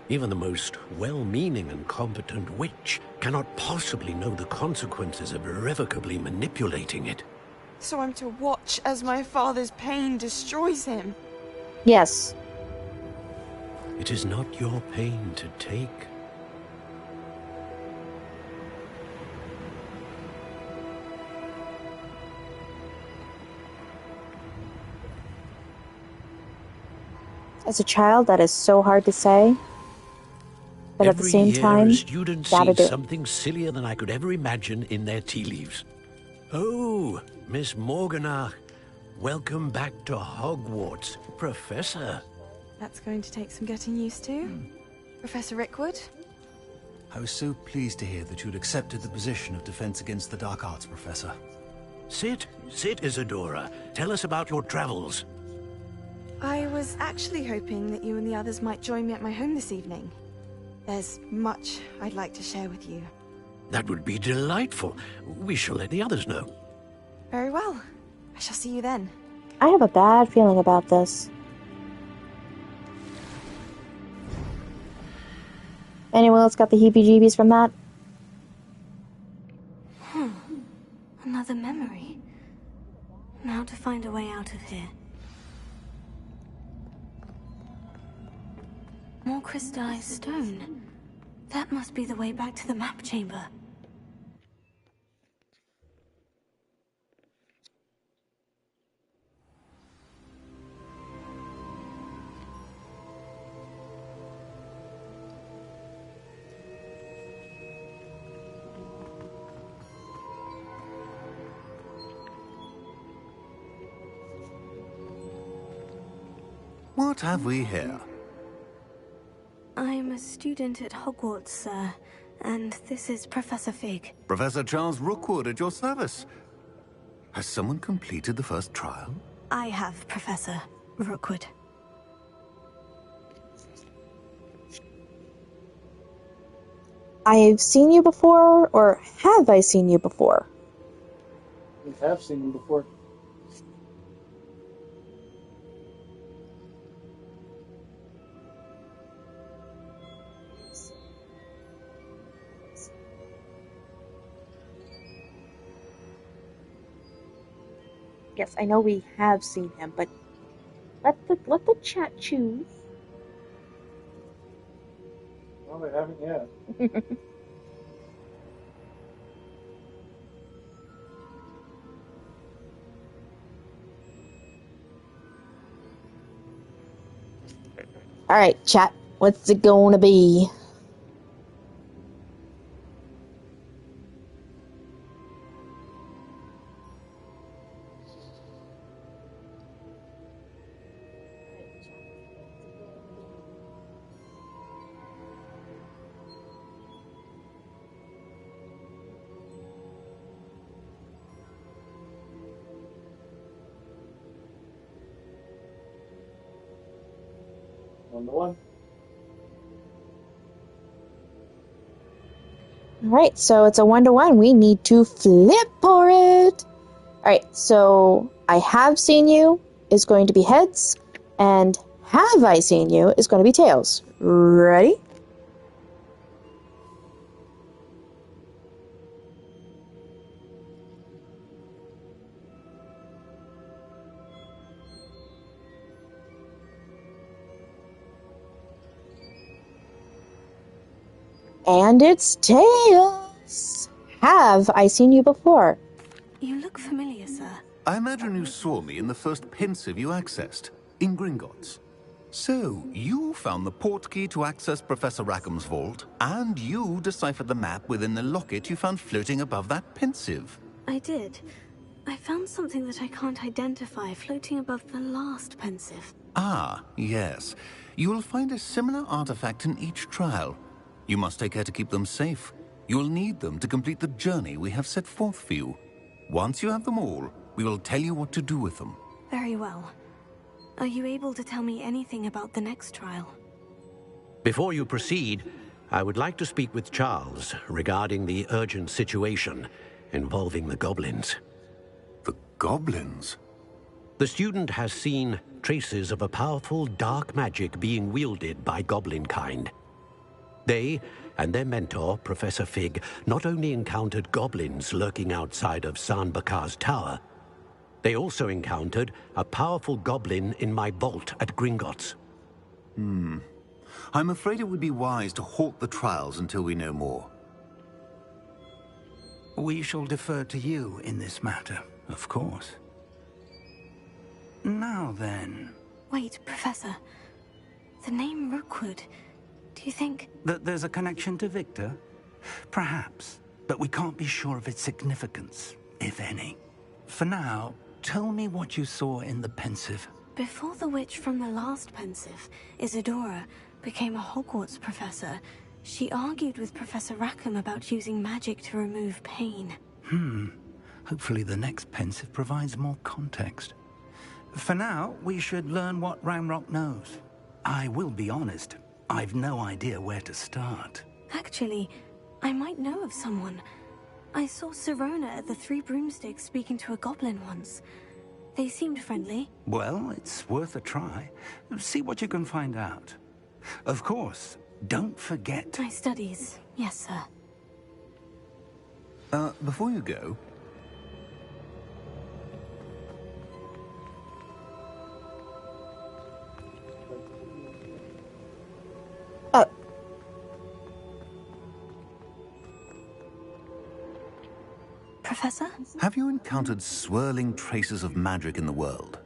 Even the most well-meaning and competent witch cannot possibly know the consequences of irrevocably manipulating it. So I'm to watch as my father's pain destroys him. Yes. It is not your pain to take. As a child, that is so hard to say. But at the same Every year, time, a student gotta sees do it. something sillier than I could ever imagine in their tea leaves. Oh, Miss Morganach, welcome back to Hogwarts, Professor. That's going to take some getting used to. Professor Rickwood? I was so pleased to hear that you'd accepted the position of Defense Against the Dark Arts, Professor. Sit, Isadora. Tell us about your travels. I was actually hoping that you and the others might join me at my home this evening. There's much I'd like to share with you. That would be delightful. We shall let the others know. Very well. I shall see you then. I have a bad feeling about this. Anyone else got the heebie-jeebies from that? Another memory. Now to find a way out of here. More crystallized stone. That must be the way back to the map chamber. What have we here? I'm a student at Hogwarts, sir, and this is Professor Fig. Professor Charles Rookwood at your service. Has someone completed the first trial? I have, Professor Rookwood. I've seen you before, or have I seen you before? We have seen him before. Yes, I know we have seen him, but let the chat choose. Well, they haven't yet. Alright, chat. What's it gonna be? One to one. Alright, so it's a 1-to-1. We need to flip for it. Alright, so I have seen you is going to be heads, and have I seen you is going to be tails. Ready? And it's Tails! Have I seen you before? You look familiar, sir. I imagine you saw me in the first pensive you accessed, in Gringotts. So, you found the portkey to access Professor Rackham's vault, and you deciphered the map within the locket you found floating above that pensive. I did. I found something that I can't identify floating above the last pensive. Ah, yes. You will find a similar artifact in each trial. You must take care to keep them safe. You will need them to complete the journey we have set forth for you. Once you have them all, we will tell you what to do with them. Very well. Are you able to tell me anything about the next trial? Before you proceed, I would like to speak with Charles regarding the urgent situation involving the goblins. The goblins? The student has seen traces of a powerful dark magic being wielded by goblin kind. They and their mentor, Professor Fig, not only encountered goblins lurking outside of San Bakar's tower, they also encountered a powerful goblin in my vault at Gringotts. I'm afraid it would be wise to halt the trials until we know more. We shall defer to you in this matter, of course. Now then... Wait, Professor. The name Rookwood. Do you think... That there's a connection to Victor? Perhaps, but we can't be sure of its significance, if any. For now, tell me what you saw in the pensive. Before the witch from the last pensive, Isadora, became a Hogwarts professor, she argued with Professor Rackham about using magic to remove pain. Hopefully the next pensive provides more context. For now, we should learn what Ramrock knows. I will be honest, I've no idea where to start. Actually, I might know of someone. I saw Sirona at the Three Broomsticks speaking to a goblin once. They seemed friendly. Well, it's worth a try. See what you can find out. Of course, don't forget... My studies. Yes, sir. Before you go... Professor? Have you encountered swirling traces of magic in the world?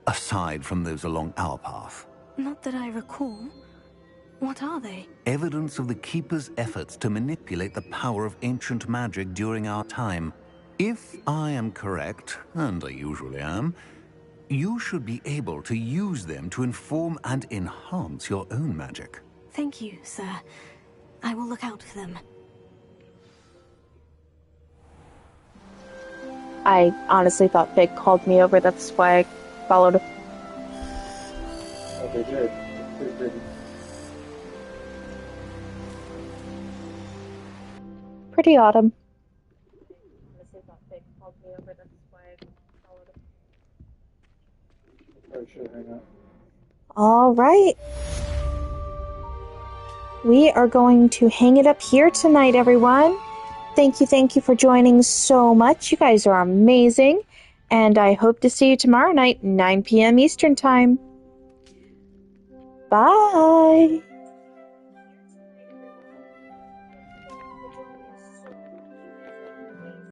Aside from those along our path? Not that I recall. What are they? Evidence of the Keeper's efforts to manipulate the power of ancient magic during our time. If I am correct, and I usually am, you should be able to use them to inform and enhance your own magic. Thank you, sir. I will look out for them. I honestly thought Fig called me over, that's why I followed him. Oh, they did. Pretty autumn. Honestly thought Fig called me over, that's why I followed him. Probably should hang up. All right. We are going to hang it up here tonight, everyone. Thank you for joining so much. You guys are amazing. And I hope to see you tomorrow night, 9 p.m. Eastern Time. Bye.